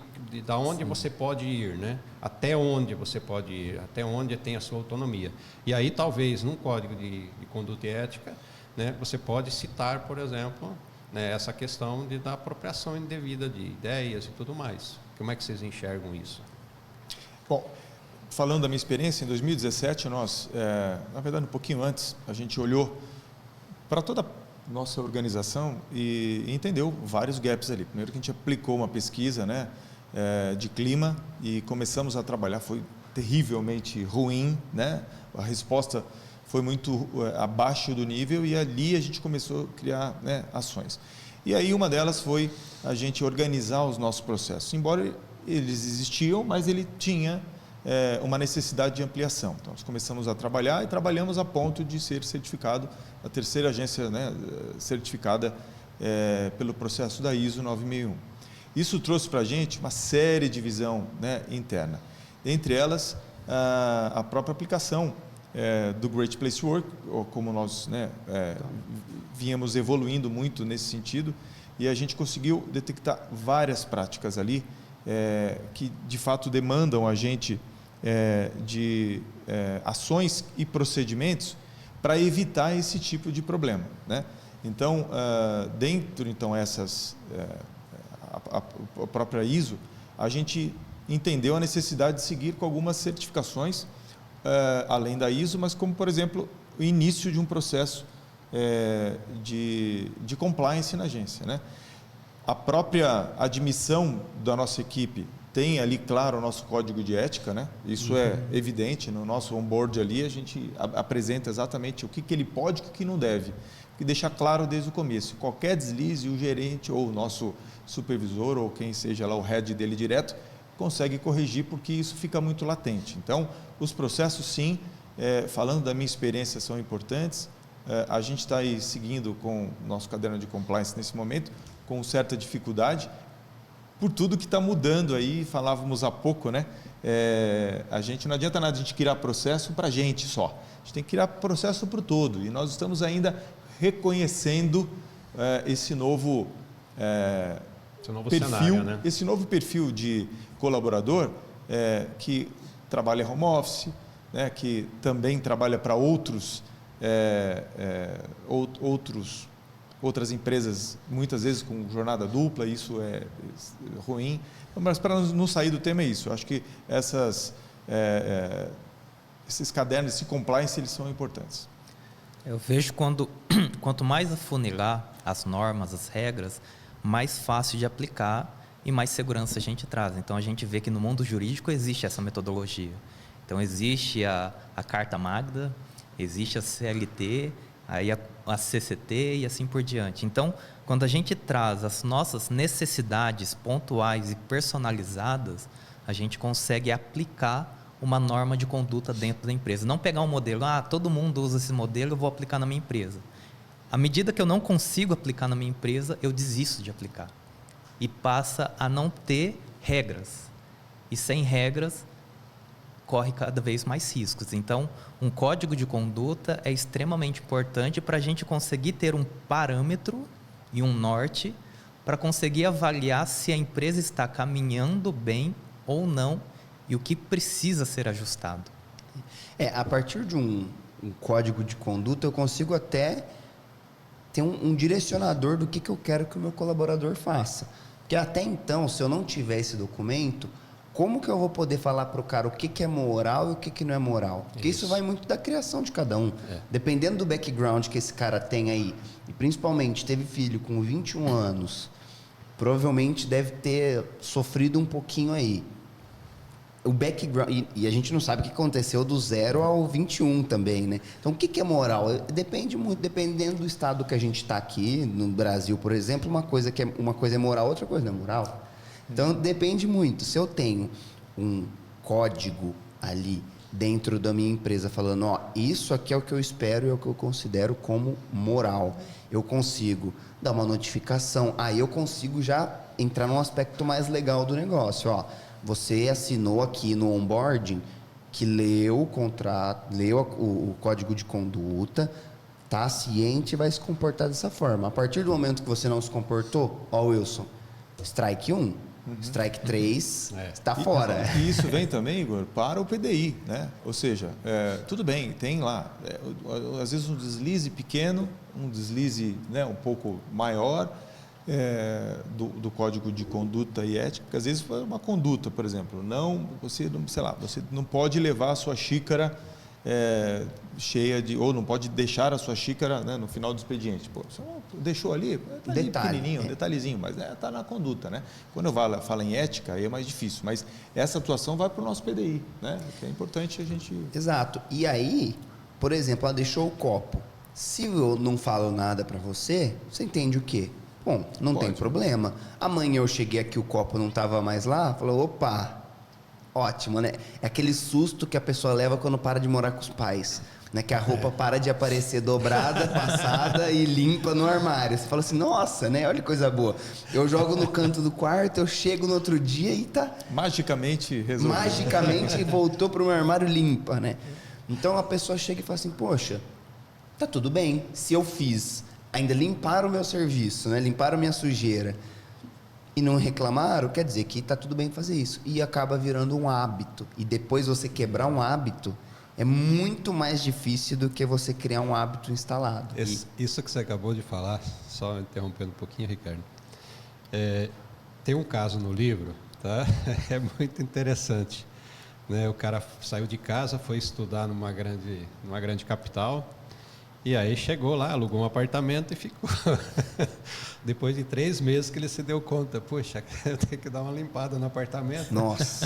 onde você pode ir, né? Até onde você pode ir, até onde tem a sua autonomia. E aí, talvez, num código de conduta e ética, né, você pode citar, por exemplo, né, essa questão da apropriação indevida de ideias e tudo mais. Como é que vocês enxergam isso? Bom, falando da minha experiência, em 2017, nós, na verdade, um pouquinho antes, a gente olhou para toda a nossa organização e entendeu vários gaps ali. Primeiro que a gente aplicou uma pesquisa, né, de clima e começamos a trabalhar, foi terrivelmente ruim, né? A resposta foi muito abaixo do nível e ali a gente começou a criar, né, ações. E aí uma delas foi a gente organizar os nossos processos. Embora eles existiam, mas ele tinha uma necessidade de ampliação. Então, nós começamos a trabalhar e trabalhamos a ponto de ser certificado, a terceira agência, né, certificada pelo processo da ISO 9001. Isso trouxe para a gente uma série de visão, né, interna. Entre elas, a própria aplicação do Great Place to Work, ou como nós, né, viemos evoluindo muito nesse sentido, e a gente conseguiu detectar várias práticas ali que, de fato, demandam a gente de ações e procedimentos para evitar esse tipo de problema, né? Então, dentro essas a própria ISO, a gente entendeu a necessidade de seguir com algumas certificações além da ISO, mas como, por exemplo, o início de um processo de compliance na agência, né? A própria admissão da nossa equipe tem ali, claro, o nosso código de ética, né? Isso é evidente, no nosso onboard ali a gente apresenta exatamente o que ele pode e o que não deve, e deixar claro desde o começo. Qualquer deslize, o gerente ou o nosso supervisor ou quem seja lá o head dele direto consegue corrigir, porque isso fica muito latente. Então, os processos, sim, falando da minha experiência, são importantes. A gente está aí seguindo com o nosso caderno de compliance nesse momento, com certa dificuldade, por tudo que está mudando aí, falávamos há pouco, né? A gente não adianta nada a gente criar processo para a gente só, a gente tem que criar processo para o todo, e nós estamos ainda reconhecendo esse novo perfil, cenário, né? Esse novo perfil de colaborador que trabalha home office, né? Que também trabalha para outras empresas, muitas vezes com jornada dupla, isso é ruim. Mas para não sair do tema é isso. Eu acho que esses cadernos, esse compliance, eles são importantes. Eu vejo quanto mais afunilar as normas, as regras, mais fácil de aplicar e mais segurança a gente traz. Então, a gente vê que no mundo jurídico existe essa metodologia. Então, existe a Carta Magna, existe a CLT, aí a CCT e assim por diante. Então, quando a gente traz as nossas necessidades pontuais e personalizadas, a gente consegue aplicar uma norma de conduta dentro da empresa. Não pegar um modelo, todo mundo usa esse modelo, eu vou aplicar na minha empresa. À medida que eu não consigo aplicar na minha empresa, eu desisto de aplicar. E passa a não ter regras. E sem regras, corre cada vez mais riscos. Então, um código de conduta é extremamente importante para a gente conseguir ter um parâmetro e um norte para conseguir avaliar se a empresa está caminhando bem ou não e o que precisa ser ajustado. A partir de um código de conduta, eu consigo até ter um direcionador do que eu quero que o meu colaborador faça. Porque até então, se eu não tiver esse documento, como que eu vou poder falar para o cara o que é moral e o que não é moral? Porque isso vai muito da criação de cada um. Dependendo do background que esse cara tem aí, e principalmente teve filho com 21 anos, provavelmente deve ter sofrido um pouquinho aí. O background, e a gente não sabe o que aconteceu do 0 ao 21 também, né? Então, o que é moral? Depende muito, dependendo do estado que a gente está aqui, no Brasil, por exemplo, uma coisa é moral, outra coisa não é moral. Então, depende muito. Se eu tenho um código ali dentro da minha empresa falando, isso aqui é o que eu espero e é o que eu considero como moral, eu consigo dar uma notificação, aí eu consigo já entrar num aspecto mais legal do negócio, você assinou aqui no onboarding que leu o contrato, leu o código de conduta, tá ciente e vai se comportar dessa forma. A partir do momento que você não se comportou, ó, Wilson, strike 1, strike 3, está fora. E isso vem também, Igor, para o PDI, né? Ou seja, tudo bem, tem lá, às vezes um deslize pequeno, um deslize, né, um pouco maior, do Código de Conduta e Ética, às vezes foi uma conduta, por exemplo, você não pode levar a sua xícara cheia de, ou não pode deixar a sua xícara, né, no final do expediente. Pô, você deixou ali, tá ali pequenininho, um detalhezinho, mas está na conduta, né? Quando eu falo em ética, aí é mais difícil, mas essa atuação vai para o nosso PDI, né? Que é importante a gente... Exato. E aí, por exemplo, ela deixou o copo. Se eu não falo nada para você, você entende o quê? Bom, não tem problema. Amanhã eu cheguei aqui, o copo não estava mais lá, falou, opa, ótimo, né? É aquele susto que a pessoa leva quando para de morar com os pais, né? Que a roupa para de aparecer dobrada, passada e limpa no armário. Você fala assim, nossa, né? Olha que coisa boa. Eu jogo no canto do quarto, eu chego no outro dia e tá... Magicamente resolveu. Magicamente voltou para o meu armário limpa, né? Então a pessoa chega e fala assim, poxa, tá tudo bem. Se eu fiz, ainda limparam o meu serviço, né? Limparam a minha sujeira e não reclamaram, quer dizer que tá tudo bem fazer isso. E acaba virando um hábito. E depois você quebrar um hábito é muito mais difícil do que você criar um hábito instalado. Isso que você acabou de falar, só interrompendo um pouquinho, Ricardo, tem um caso no livro, tá? É muito interessante, né? O cara saiu de casa, foi estudar numa grande capital, e aí chegou lá, alugou um apartamento e ficou. Depois de 3 meses que ele se deu conta, poxa, eu tenho que dar uma limpada no apartamento. Nossa.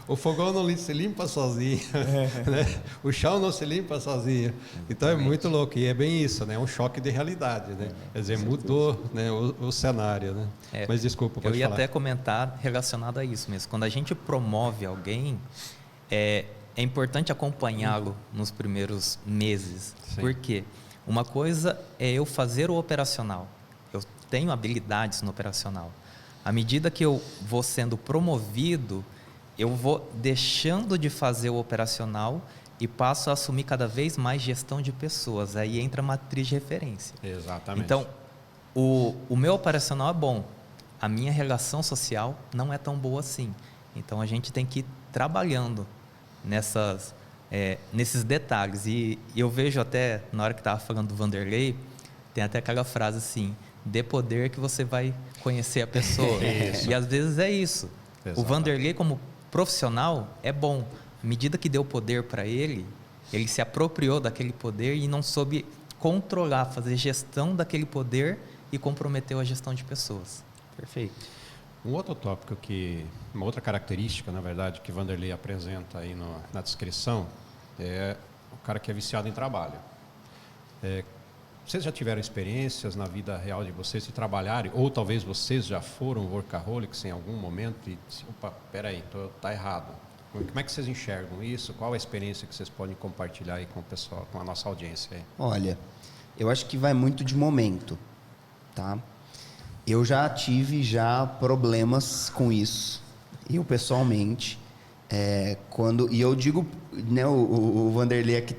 O fogão não se limpa sozinho, né? O chão não se limpa sozinho. Então é muito louco, e é bem isso, né? É um choque de realidade, né? Quer dizer, mudou, né, o cenário, né? Mas desculpa, pode falar. Eu ia até comentar relacionado a isso mesmo. Quando a gente promove alguém, é importante acompanhá-lo nos primeiros meses. Sim. Por quê? Uma coisa é eu fazer o operacional. Eu tenho habilidades no operacional. À medida que eu vou sendo promovido, eu vou deixando de fazer o operacional e passo a assumir cada vez mais gestão de pessoas. Aí entra a matriz de referência. Exatamente. Então, o meu operacional é bom. A minha relação social não é tão boa assim. Então, a gente tem que ir trabalhando nesses detalhes. E eu vejo até, na hora que estava falando do Vanderlei, tem até aquela frase assim, dê poder que você vai conhecer a pessoa. E às vezes é isso. Exato. O Vanderlei, como profissional, é bom. À medida que deu poder para ele se apropriou daquele poder e não soube controlar, fazer gestão daquele poder e comprometeu a gestão de pessoas. Perfeito. Um outro tópico uma outra característica, na verdade, que Vanderlei apresenta aí na descrição é o cara que é viciado em trabalho. Vocês já tiveram experiências na vida real de vocês de trabalharem, ou talvez vocês já foram workaholics em algum momento e disseram, opa, peraí, tá errado. Como é que vocês enxergam isso? Qual a experiência que vocês podem compartilhar aí com o pessoal, com a nossa audiência aí? Olha, eu acho que vai muito de momento, tá? Eu já tive problemas com isso, eu pessoalmente, e eu digo, né, o Vanderlei aqui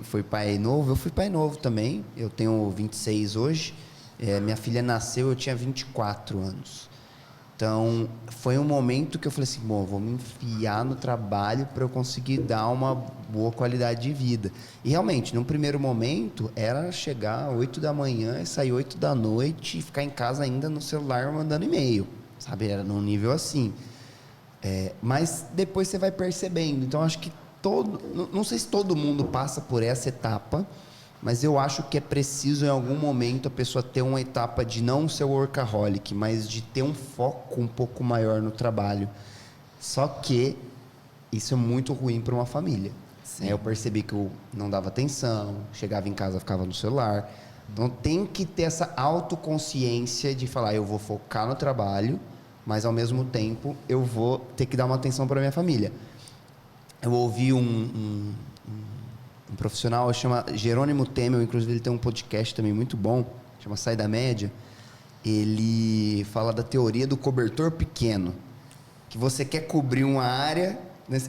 foi pai novo, eu fui pai novo também, eu tenho 26 hoje, minha filha nasceu, eu tinha 24 anos. Então, foi um momento que eu falei assim, bom, vou me enfiar no trabalho para eu conseguir dar uma boa qualidade de vida. E realmente, num primeiro momento, era chegar 8 da manhã e sair 8 da noite e ficar em casa ainda no celular mandando e-mail, sabe? Era num nível assim. Mas depois você vai percebendo. Então, acho que não sei se todo mundo passa por essa etapa, mas eu acho que é preciso em algum momento a pessoa ter uma etapa de não ser workaholic, mas de ter um foco um pouco maior no trabalho. Só que isso é muito ruim para uma família. Eu percebi que eu não dava atenção, chegava em casa, ficava no celular. Então tem que ter essa autoconsciência de falar, eu vou focar no trabalho, mas ao mesmo tempo eu vou ter que dar uma atenção para minha família. Eu ouvi um profissional, chama Jerônimo Temel, inclusive ele tem um podcast também muito bom, chama Sai da Média. Ele fala da teoria do cobertor pequeno, que você quer cobrir uma área,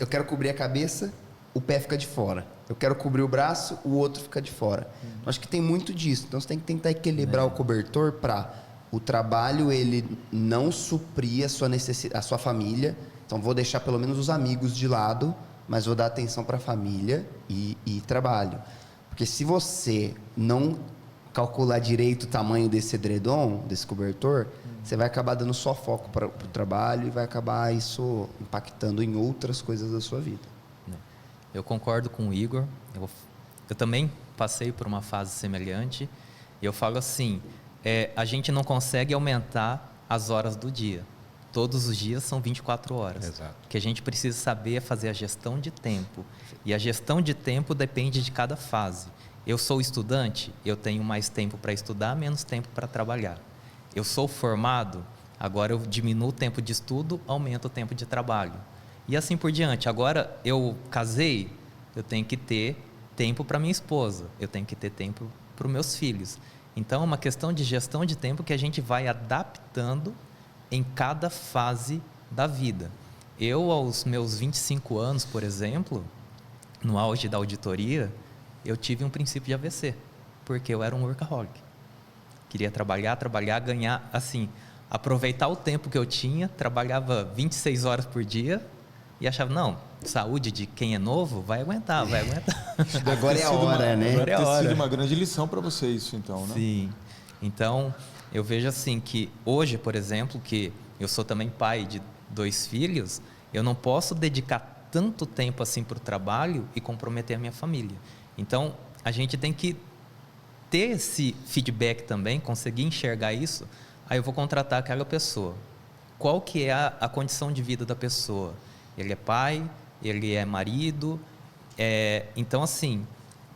eu quero cobrir a cabeça, o pé fica de fora. Eu quero cobrir o braço, o outro fica de fora. Acho que tem muito disso. Então você tem que tentar equilibrar o cobertor para o trabalho ele não suprir a sua família. Então vou deixar pelo menos os amigos de lado, mas vou dar atenção para a família e trabalho. Porque se você não calcular direito o tamanho desse edredom, desse cobertor, você vai acabar dando só foco para o trabalho e vai acabar isso impactando em outras coisas da sua vida. Eu concordo com o Igor. Eu também passei por uma fase semelhante. E eu falo assim, a gente não consegue aumentar as horas do dia. Todos os dias são 24 horas. Exato. O que a gente precisa saber é fazer a gestão de tempo. E a gestão de tempo depende de cada fase. Eu sou estudante, eu tenho mais tempo para estudar, menos tempo para trabalhar. Eu sou formado, agora eu diminuo o tempo de estudo, aumento o tempo de trabalho. E assim por diante. Agora eu casei, eu tenho que ter tempo para minha esposa, eu tenho que ter tempo para os meus filhos. Então é uma questão de gestão de tempo que a gente vai adaptando em cada fase da vida. Eu, aos meus 25 anos, por exemplo, no auge da auditoria, eu tive um princípio de AVC, porque eu era um workaholic. Queria trabalhar, ganhar, assim, aproveitar o tempo que eu tinha, trabalhava 26 horas por dia e achava, não, saúde de quem é novo vai aguentar. Agora é a hora, né? Agora é a Deve ter hora. sido uma grande lição para você isso, então, né? Sim. Então, eu vejo assim que hoje, por exemplo, que eu sou também pai de 2 filhos, eu não posso dedicar tanto tempo assim para o trabalho e comprometer a minha família. Então, a gente tem que ter esse feedback também, conseguir enxergar isso. Aí eu vou contratar aquela pessoa. Qual que é a condição de vida da pessoa? Ele é pai, ele é marido. Então, assim,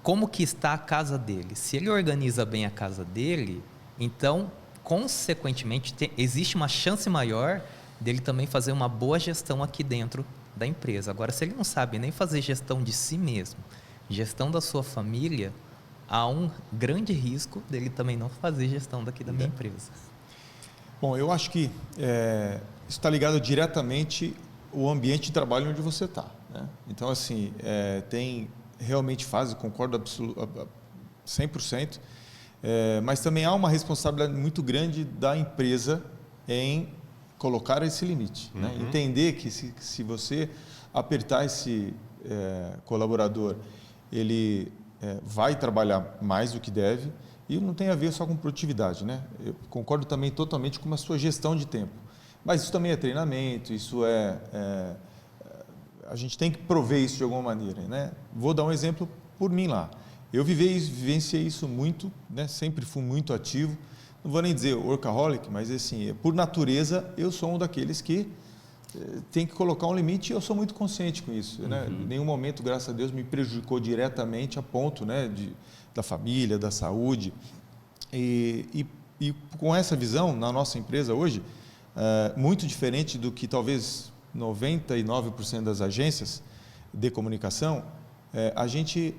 como que está a casa dele? Se ele organiza bem a casa dele, então, consequentemente, existe uma chance maior dele também fazer uma boa gestão aqui dentro da empresa. Agora, se ele não sabe nem fazer gestão de si mesmo, gestão da sua família, há um grande risco dele também não fazer gestão daqui da minha empresa. Bom, eu acho que isso está ligado diretamente ao ambiente de trabalho onde você está, né? Então, assim, tem realmente fase, concordo 100%, mas também há uma responsabilidade muito grande da empresa em colocar esse limite, né? Entender que se você apertar esse colaborador, ele vai trabalhar mais do que deve, e não tem a ver só com produtividade, né? Eu concordo também totalmente com a sua gestão de tempo, mas isso também é treinamento, isso a gente tem que prover isso de alguma maneira, né? Vou dar um exemplo por mim lá. Eu vivenciei isso muito, né? Sempre fui muito ativo, não vou nem dizer workaholic, mas assim, por natureza eu sou um daqueles que tem que colocar um limite, e eu sou muito consciente com isso, né? Em nenhum momento, graças a Deus, me prejudicou diretamente a ponto, né, da família, da saúde. E com essa visão, na nossa empresa hoje, muito diferente do que talvez 99% das agências de comunicação, a gente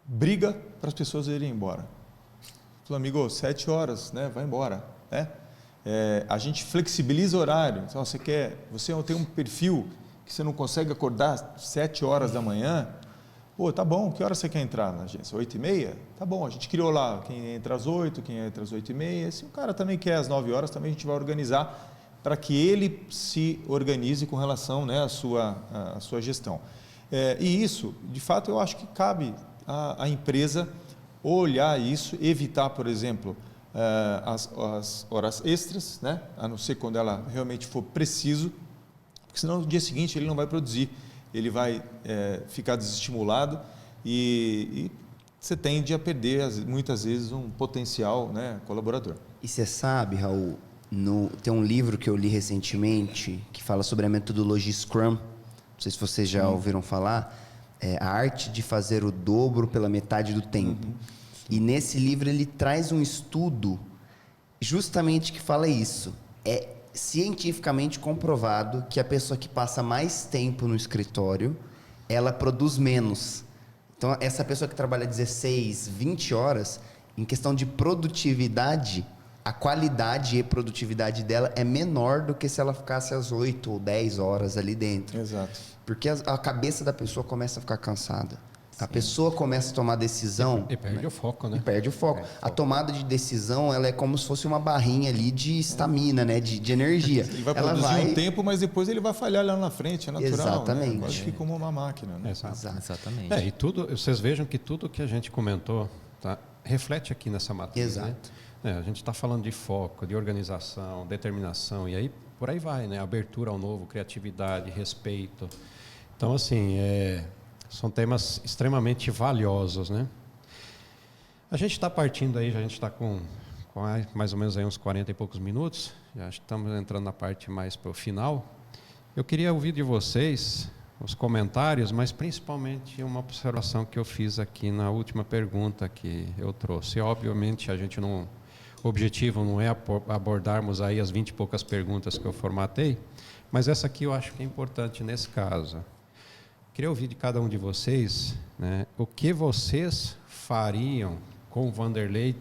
briga para as pessoas irem embora. Fala, amigo, 7 horas, né, vai embora, né? A gente flexibiliza o horário. Então, você tem um perfil que você não consegue acordar 7 horas da manhã, pô, tá bom, que hora você quer entrar na agência? 8h30? Tá bom, a gente criou lá quem entra às 8, quem entra às 8h30. Se o cara também quer às 9 horas, também a gente vai organizar para que ele se organize com relação, né, à sua gestão. E isso, de fato, eu acho que cabe à empresa olhar isso, evitar, por exemplo, as horas extras, né? A não ser quando ela realmente for preciso, porque senão no dia seguinte ele não vai produzir, ele vai ficar desestimulado e você tende a perder muitas vezes um potencial, né, colaborador. E você sabe, Raul, tem um livro que eu li recentemente que fala sobre a metodologia Scrum, não sei se vocês já ouviram falar, a arte de fazer o dobro pela metade do tempo. E nesse livro ele traz um estudo justamente que fala isso. É cientificamente comprovado que a pessoa que passa mais tempo no escritório, ela produz menos. Então, essa pessoa que trabalha 16, 20 horas, em questão de produtividade, a qualidade e produtividade dela é menor do que se ela ficasse às 8 ou 10 horas ali dentro. Exato. Porque a cabeça da pessoa começa a ficar cansada. A pessoa começa a tomar decisão... E perde o foco, né? E perde o foco. A tomada de decisão, ela é como se fosse uma barrinha ali de estamina, né? De energia. Ele vai produzir um tempo, mas depois ele vai falhar lá na frente, é natural. Exatamente. Né? Quase que como uma máquina. Né? Exatamente. E tudo, vocês vejam que tudo que a gente comentou, tá, reflete aqui nessa matéria. Exato. Né? A gente está falando de foco, de organização, determinação, e aí por aí vai, né? Abertura ao novo, criatividade, respeito. Então, assim, são temas extremamente valiosos, né? A gente está partindo aí, a gente está com mais ou menos aí uns 40 e poucos minutos, já estamos entrando na parte mais para o final. Eu queria ouvir de vocês os comentários, mas principalmente uma observação que eu fiz aqui na última pergunta que eu trouxe. Obviamente, o objetivo não é abordarmos aí as 20 e poucas perguntas que eu formatei, mas essa aqui eu acho que é importante nesse caso. Queria ouvir de cada um de vocês, né, o que vocês fariam com o Vanderlei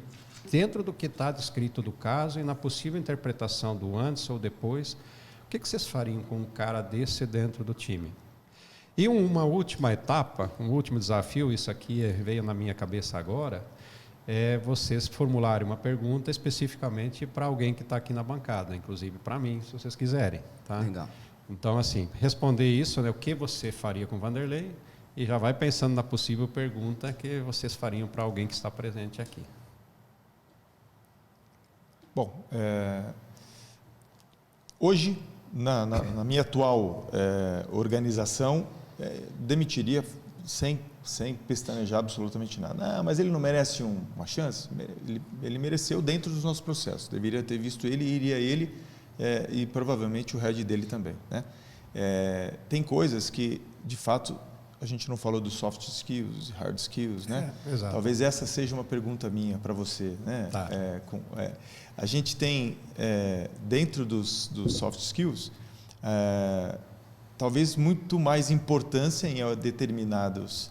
dentro do que está descrito do caso e na possível interpretação do antes ou depois. O que vocês fariam com um cara desse dentro do time? E uma última etapa, um último desafio, isso aqui veio na minha cabeça agora, é vocês formularem uma pergunta especificamente para alguém que está aqui na bancada, inclusive para mim, se vocês quiserem. Tá? Legal. Então, assim, responder isso, né, o que você faria com o Vanderlei, e já vai pensando na possível pergunta que vocês fariam para alguém que está presente aqui. Bom, hoje, na minha atual organização, demitiria sem pestanejar absolutamente nada. Não, mas ele não merece uma chance? Ele mereceu dentro dos nossos processos. Deveria ter visto ele, iria ele e provavelmente o head dele também. Né? Tem coisas que, de fato, a gente não falou dos soft skills, hard skills. Né? Exato. Talvez essa seja uma pergunta minha para você. Né? Tá. A gente tem, dentro dos soft skills, talvez muito mais importância em determinados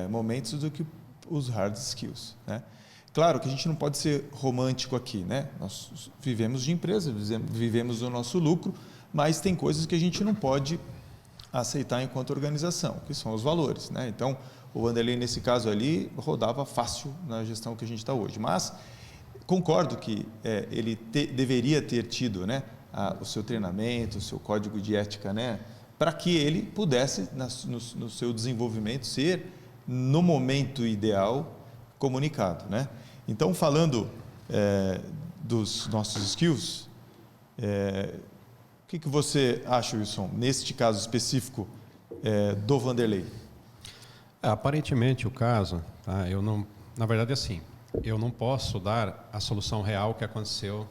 momentos do que os hard skills. Né? Claro que a gente não pode ser romântico aqui. Né? Nós vivemos de empresa, vivemos do nosso lucro, mas tem coisas que a gente não pode aceitar enquanto organização, que são os valores. Né? Então, o Vanderlei, nesse caso ali, rodava fácil na gestão que a gente está hoje. Mas concordo que ele deveria ter tido, né, o seu treinamento, o seu código de ética, né, para que ele pudesse, no seu desenvolvimento, ser, no momento ideal, comunicado. Né? Então, falando dos nossos skills, o que você acha, Wilson, neste caso específico do Vanderlei? Aparentemente, o caso, tá, na verdade, assim, eu não posso dar a solução real que aconteceu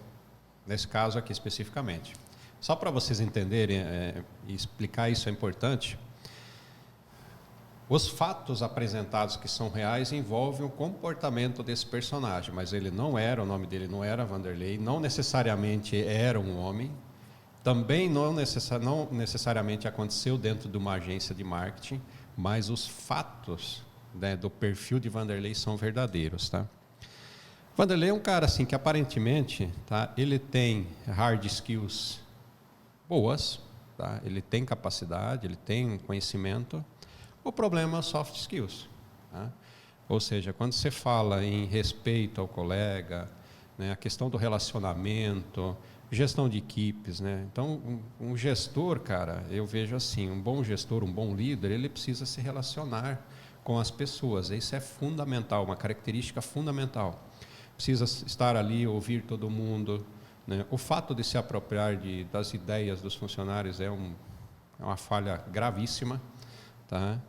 nesse caso aqui especificamente. Só para vocês entenderem e explicar isso é importante, os fatos apresentados que são reais envolvem o comportamento desse personagem, mas ele não era, o nome dele não era Vanderlei, não necessariamente era um homem, também não necessariamente aconteceu dentro de uma agência de marketing, mas os fatos, né, do perfil de Vanderlei são verdadeiros. Tá? Vanderlei é um cara assim, que aparentemente, tá, ele tem hard skills boas, tá? Ele tem capacidade, ele tem conhecimento. O problema é soft skills. Tá? Ou seja, quando você fala em respeito ao colega, né, a questão do relacionamento, gestão de equipes, né? Então, um gestor, cara, eu vejo assim, um bom gestor, um bom líder, ele precisa se relacionar com as pessoas. Isso é fundamental, uma característica fundamental. Precisa estar ali, ouvir todo mundo. Né? O fato de se apropriar das ideias dos funcionários é uma falha gravíssima. Tá?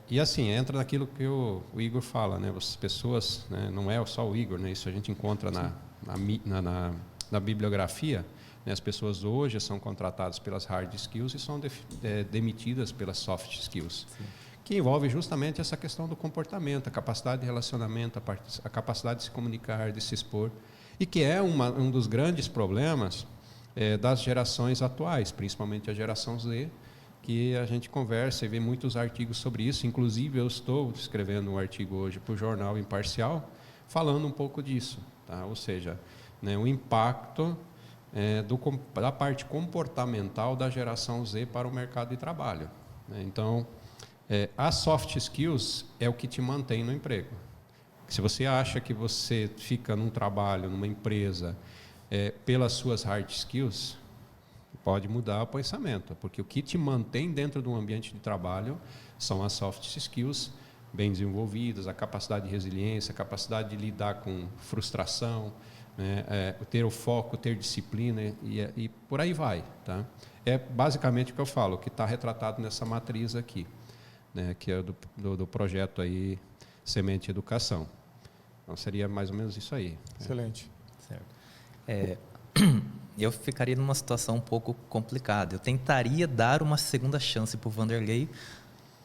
E assim, entra naquilo que o Igor fala, né? As pessoas, né? Não é só o Igor, né? Isso a gente encontra na bibliografia, né? As pessoas hoje são contratadas pelas hard skills e são demitidas pelas soft skills. Sim. Que envolve justamente essa questão do comportamento, a capacidade de relacionamento, a capacidade de se comunicar, de se expor, e que é um dos grandes problemas das gerações atuais, principalmente a geração Z, que a gente conversa e vê muitos artigos sobre isso. Inclusive, eu estou escrevendo um artigo hoje para o jornal Imparcial, falando um pouco disso. Tá? Ou seja, né, o impacto da parte comportamental da geração Z para o mercado de trabalho. Né? Então, As soft skills é o que te mantém no emprego. Se você acha que você fica num trabalho, numa empresa, pelas suas hard skills, pode mudar o pensamento, porque o que te mantém dentro de um ambiente de trabalho são as soft skills bem desenvolvidas, a capacidade de resiliência, a capacidade de lidar com frustração, né, ter o foco, ter disciplina e por aí vai. Tá? É basicamente o que eu falo, que está retratado nessa matriz aqui, né, que é do projeto aí Semente Educação. Então seria mais ou menos isso aí. Excelente. Certo. Eu ficaria numa situação um pouco complicada. Eu tentaria dar uma segunda chance para o Vanderlei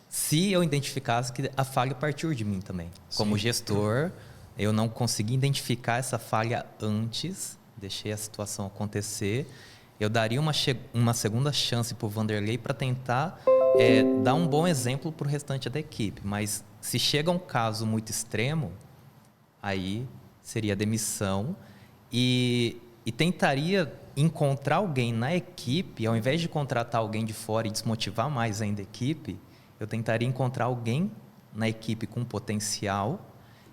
se eu identificasse que a falha partiu de mim também. Como gestor, eu não consegui identificar essa falha antes, deixei a situação acontecer. Eu daria uma segunda chance para o Vanderlei para tentar dar um bom exemplo para o restante da equipe. Mas se chega um caso muito extremo, aí seria demissão e tentaria encontrar alguém na equipe, ao invés de contratar alguém de fora e desmotivar mais ainda a equipe, eu tentaria encontrar alguém na equipe com potencial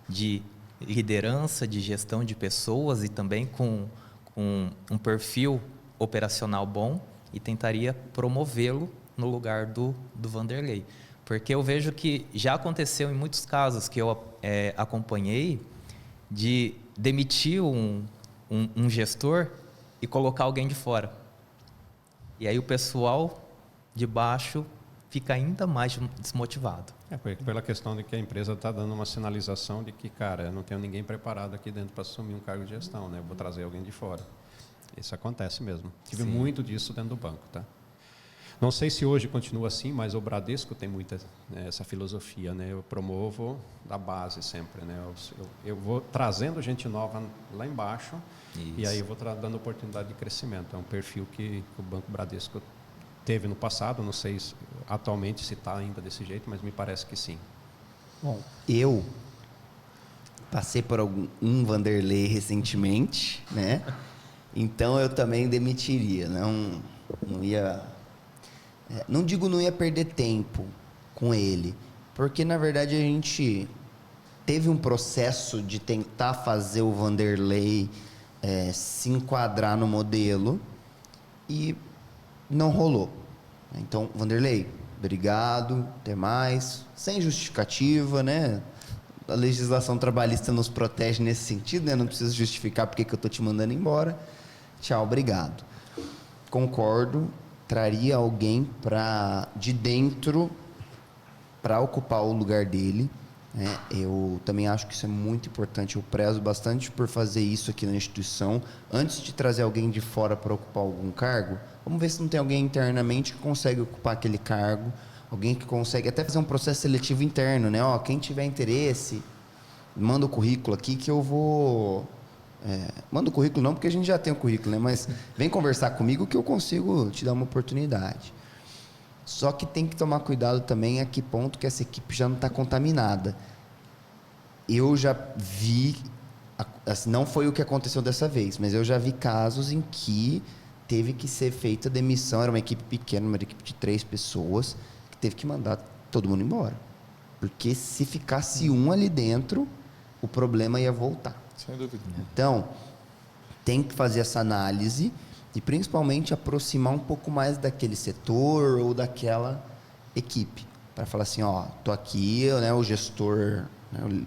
de liderança, de gestão de pessoas e também com um perfil operacional bom e tentaria promovê-lo no lugar do Vanderlei. Porque eu vejo que já aconteceu em muitos casos que eu acompanhei de demitir um gestor e colocar alguém de fora. E aí o pessoal de baixo fica ainda mais desmotivado. Pela questão de que a empresa está dando uma sinalização de que, cara, eu não tenho ninguém preparado aqui dentro para assumir um cargo de gestão, né? Eu vou trazer alguém de fora. Isso acontece mesmo. Tive muito disso dentro do banco, tá? Não sei se hoje continua assim, mas o Bradesco tem muita essa filosofia, né? Eu promovo da base sempre, né? Eu vou trazendo gente nova lá embaixo. Isso. E aí eu vou dando oportunidade de crescimento. É um perfil que o Banco Bradesco teve no passado, não sei atualmente se está ainda desse jeito, mas me parece que sim. Bom, eu passei por um Vanderlei recentemente, né? Então eu também demitiria, não ia... Não digo não ia perder tempo com ele, porque na verdade a gente teve um processo de tentar fazer o Vanderlei se enquadrar no modelo e não rolou. Então, Vanderlei, obrigado, até mais, sem justificativa, né? A legislação trabalhista nos protege nesse sentido, né? Não precisa justificar porque que eu estou te mandando embora. Tchau, obrigado. Concordo. Traria alguém de dentro para ocupar o lugar dele, né? Eu também acho que isso é muito importante. Eu prezo bastante por fazer isso aqui na instituição. Antes de trazer alguém de fora para ocupar algum cargo, vamos ver se não tem alguém internamente que consegue ocupar aquele cargo, alguém que consegue até fazer um processo seletivo interno, né? Quem tiver interesse, manda o currículo aqui que eu vou... manda o currículo não, porque a gente já tem o currículo, né? Mas vem conversar comigo que eu consigo te dar uma oportunidade. Só que tem que tomar cuidado também a que ponto que essa equipe já não está contaminada. Eu já vi, assim, não foi o que aconteceu dessa vez, mas eu já vi casos em que teve que ser feita demissão, era uma equipe pequena, uma equipe de 3 pessoas, que teve que mandar todo mundo embora. Porque se ficasse um ali dentro, o problema ia voltar. Sem dúvida. Então, tem que fazer essa análise e principalmente aproximar um pouco mais daquele setor ou daquela equipe. Para falar assim, tô aqui, né, o gestor, né,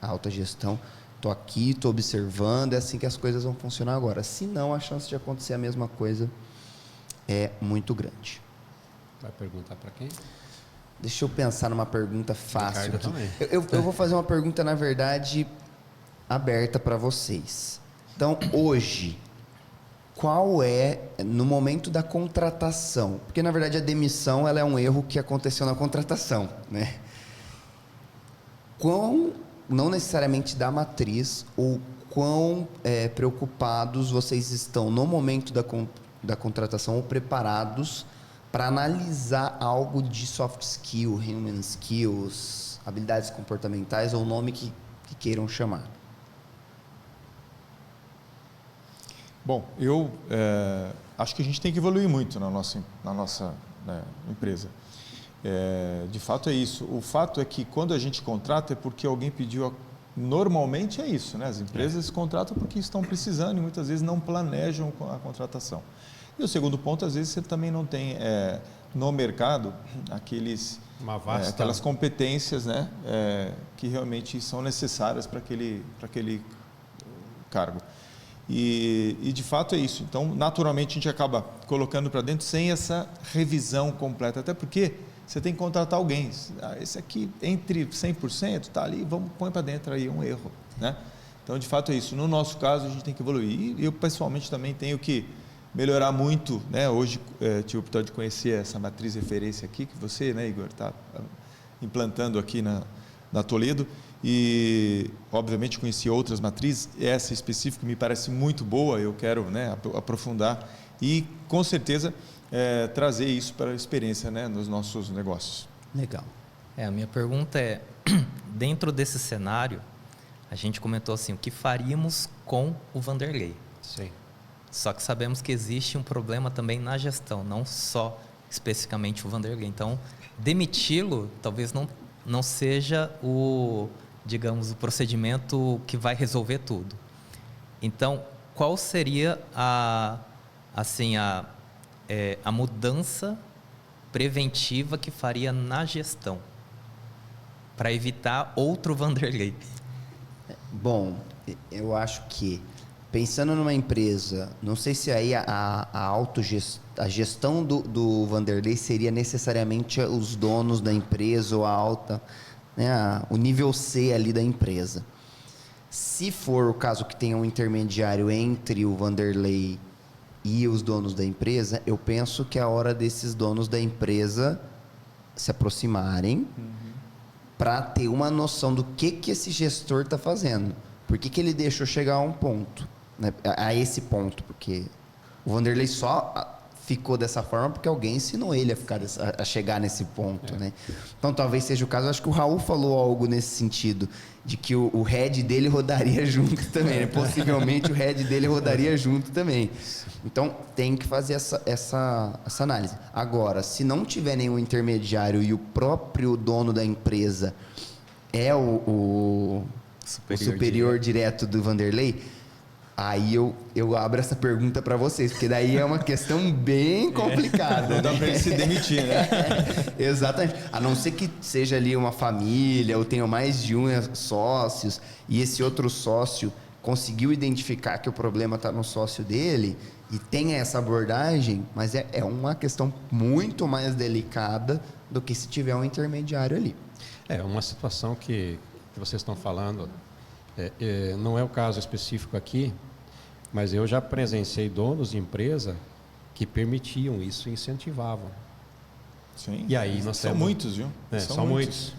a alta gestão, tô aqui, tô observando, é assim que as coisas vão funcionar agora. Se não, a chance de acontecer a mesma coisa é muito grande. Vai perguntar para quem? Deixa eu pensar numa pergunta fácil. Ricardo também. Eu vou fazer uma pergunta, na verdade, aberta para vocês. Então, hoje, qual é, no momento da contratação, porque na verdade a demissão ela é um erro que aconteceu na contratação, né? Não necessariamente da matriz, ou quão preocupados vocês estão no momento da contratação ou preparados para analisar algo de soft skill, human skills, habilidades comportamentais ou o nome que queiram chamar. Bom, eu acho que a gente tem que evoluir muito na nossa empresa. De fato é isso. O fato é que quando a gente contrata é porque alguém pediu. Normalmente é isso, né? As empresas contratam porque estão precisando e muitas vezes não planejam a contratação. E o segundo ponto, às vezes você também não tem no mercado aquelas competências, né? Que realmente são necessárias para aquele cargo. E de fato é isso. Então, naturalmente, a gente acaba colocando para dentro sem essa revisão completa, até porque você tem que contratar alguém. Esse aqui, entre 100%, está ali, põe para dentro aí um erro, né? Então, de fato é isso. No nosso caso, a gente tem que evoluir. E eu, pessoalmente, também tenho que melhorar muito, né? Hoje, tive a oportunidade de conhecer essa matriz referência aqui, que você, né, Igor, está implantando aqui na Toledo. E, obviamente, conheci outras matrizes. Essa específica me parece muito boa, eu quero, né, aprofundar e, com certeza, trazer isso para a experiência, né, nos nossos negócios. Legal. A minha pergunta é, dentro desse cenário, a gente comentou assim, o que faríamos com o Vanderlei? Sim. Só que sabemos que existe um problema também na gestão, não só especificamente o Vanderlei. Então, demiti-lo talvez não seja o procedimento que vai resolver tudo. Então, qual seria a mudança preventiva que faria na gestão para evitar outro Vanderlei? Bom, eu acho que, pensando numa empresa, não sei se aí a gestão do Vanderlei seria necessariamente os donos da empresa ou o nível C ali da empresa. Se for o caso que tenha um intermediário entre o Vanderlei e os donos da empresa, eu penso que é a hora desses donos da empresa se aproximarem para ter uma noção do que esse gestor está fazendo. Por que ele deixou chegar a um ponto, né? A esse ponto, porque o Vanderlei só ficou dessa forma porque alguém ensinou ele a chegar nesse ponto, né? Então, talvez seja o caso. Acho que o Raul falou algo nesse sentido, de que o head dele rodaria junto também, né? Possivelmente o head dele rodaria junto também. Então, tem que fazer essa análise. Agora, se não tiver nenhum intermediário e o próprio dono da empresa é o superior direto do Vanderlei, aí eu abro essa pergunta para vocês, porque daí é uma questão bem complicada. Não dá para ele se demitir, né? Exatamente. A não ser que seja ali uma família, ou tenha mais de sócios, e esse outro sócio conseguiu identificar que o problema está no sócio dele, e tenha essa abordagem, mas é uma questão muito mais delicada do que se tiver um intermediário ali. É uma situação que vocês estão falando, não é o caso específico aqui, mas eu já presenciei donos de empresa que permitiam isso e incentivavam. Sim. E aí nós são muitos, viu? São muitos.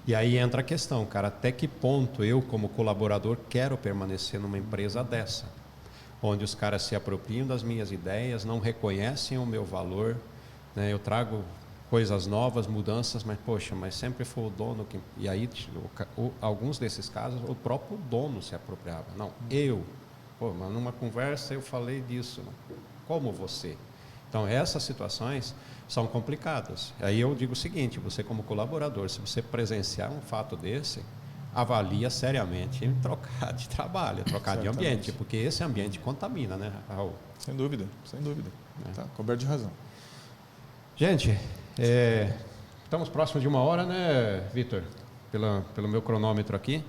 E aí entra a questão, cara, até que ponto eu, como colaborador, quero permanecer numa empresa dessa, onde os caras se apropriam das minhas ideias, não reconhecem o meu valor, né? Eu trago coisas novas, mudanças, mas sempre foi o dono que... E aí, alguns desses casos, o próprio dono se apropriava. Não, mas numa conversa eu falei disso. Como você? Então, essas situações são complicadas. Aí eu digo o seguinte, você como colaborador, se você presenciar um fato desse, avalia seriamente em trocar de trabalho, trocar de ambiente, porque esse ambiente contamina, né, Raul? Sem dúvida. Tá coberto de razão. Gente, estamos próximos de 1 hora, né, Vitor? Pelo meu cronômetro aqui.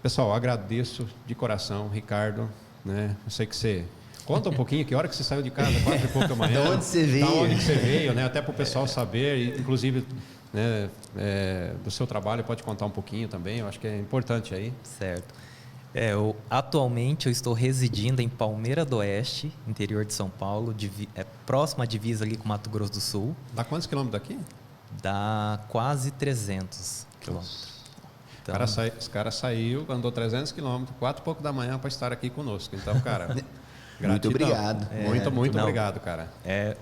Pessoal, agradeço de coração, Ricardo, né? Eu sei que você... Conta um pouquinho, que hora que você saiu de casa, 4 e pouco da manhã. De onde você veio? Da onde você veio, né? Até para o pessoal saber, inclusive, né, do seu trabalho, pode contar um pouquinho também, eu acho que é importante aí. Certo. Atualmente eu estou residindo em Palmeira do Oeste, interior de São Paulo, próximo à divisa ali com Mato Grosso do Sul. Dá quantos quilômetros daqui? Dá quase 300 quilômetros. Então, Esse cara saiu, andou 300 quilômetros, 4 e pouco da manhã para estar aqui conosco. Então, cara, muito obrigado. Muito obrigado, cara.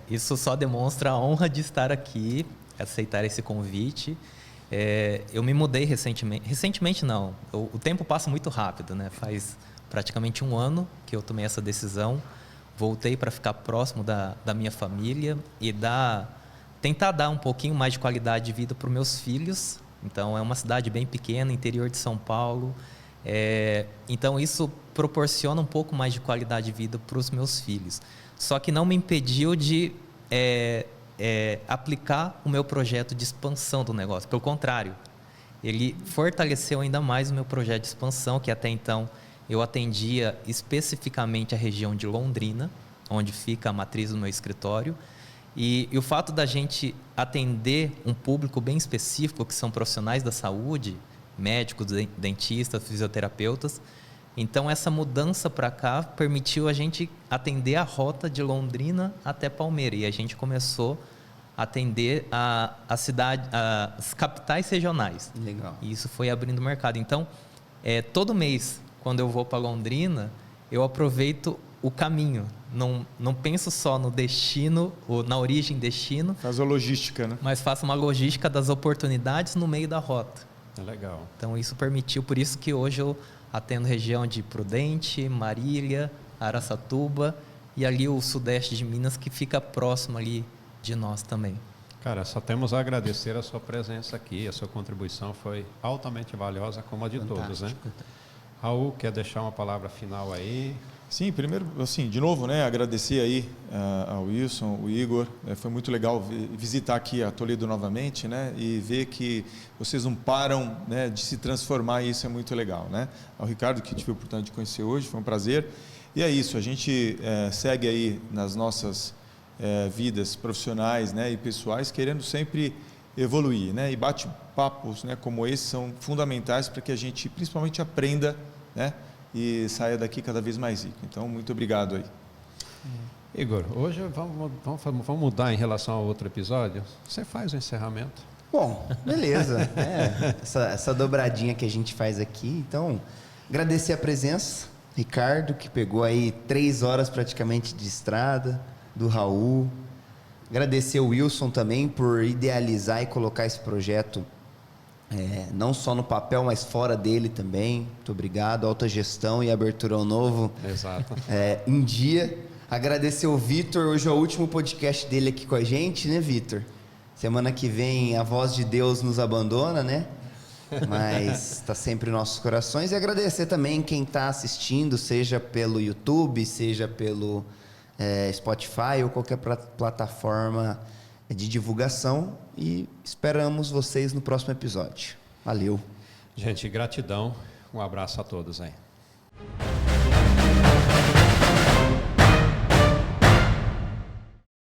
Isso só demonstra a honra de estar aqui, aceitar esse convite. Eu me mudei recentemente. Recentemente não, o tempo passa muito rápido, né? Faz praticamente 1 ano que eu tomei essa decisão. Voltei para ficar próximo da minha família e da tentar dar um pouquinho mais de qualidade de vida para os meus filhos. Então, é uma cidade bem pequena, interior de São Paulo. Então, isso proporciona um pouco mais de qualidade de vida para os meus filhos. Só que não me impediu de aplicar o meu projeto de expansão do negócio. Pelo contrário, ele fortaleceu ainda mais o meu projeto de expansão, que até então eu atendia especificamente a região de Londrina, onde fica a matriz do meu escritório. E o fato da gente atender um público bem específico, que são profissionais da saúde, médicos, dentistas, fisioterapeutas. Então, essa mudança para cá permitiu a gente atender a rota de Londrina até Palmeiras. E a gente começou a atender as capitais regionais. Legal. E isso foi abrindo o mercado. Então, todo mês, quando eu vou para Londrina, eu aproveito o caminho. Não penso só no destino, ou na origem destino. Faz a logística, né? Mas faço uma logística das oportunidades no meio da rota. É legal. Então, isso permitiu, por isso que hoje eu atendo região de Prudente, Marília, Araçatuba e ali o sudeste de Minas, que fica próximo ali de nós também. Cara, só temos a agradecer a sua presença aqui, a sua contribuição foi altamente valiosa, como a de todos, né? Raul, quer deixar uma palavra final aí? Sim, primeiro, assim, de novo, né, agradecer aí ao Wilson, o Igor. Foi muito legal visitar aqui a Toledo novamente, né, e ver que vocês não param, né, de se transformar, e isso é muito legal, né. Ao Ricardo, que tive a oportunidade de conhecer hoje, foi um prazer. E é isso, a gente segue aí nas nossas vidas profissionais, né, e pessoais, querendo sempre evoluir, né, e bate-papos, né, como esse são fundamentais para que a gente principalmente aprenda, né, e saia daqui cada vez mais rico. Então, muito obrigado aí. Igor, hoje vamos mudar em relação ao outro episódio. Você faz o encerramento. Bom, beleza. Essa dobradinha que a gente faz aqui. Então, agradecer a presença. Ricardo, que pegou aí 3 horas praticamente de estrada. Do Raul. Agradecer o Wilson também por idealizar e colocar esse projeto não só no papel, mas fora dele também. Muito obrigado. Alta gestão e abertura ao novo. Exato. Em dia. Agradecer o Vitor. Hoje é o último podcast dele aqui com a gente, né, Vitor? Semana que vem a voz de Deus nos abandona, né? Mas está sempre em nossos corações. E agradecer também quem está assistindo, seja pelo YouTube, seja pelo Spotify ou qualquer plataforma de divulgação, e esperamos vocês no próximo episódio. Valeu. Gente, gratidão. Um abraço a todos aí.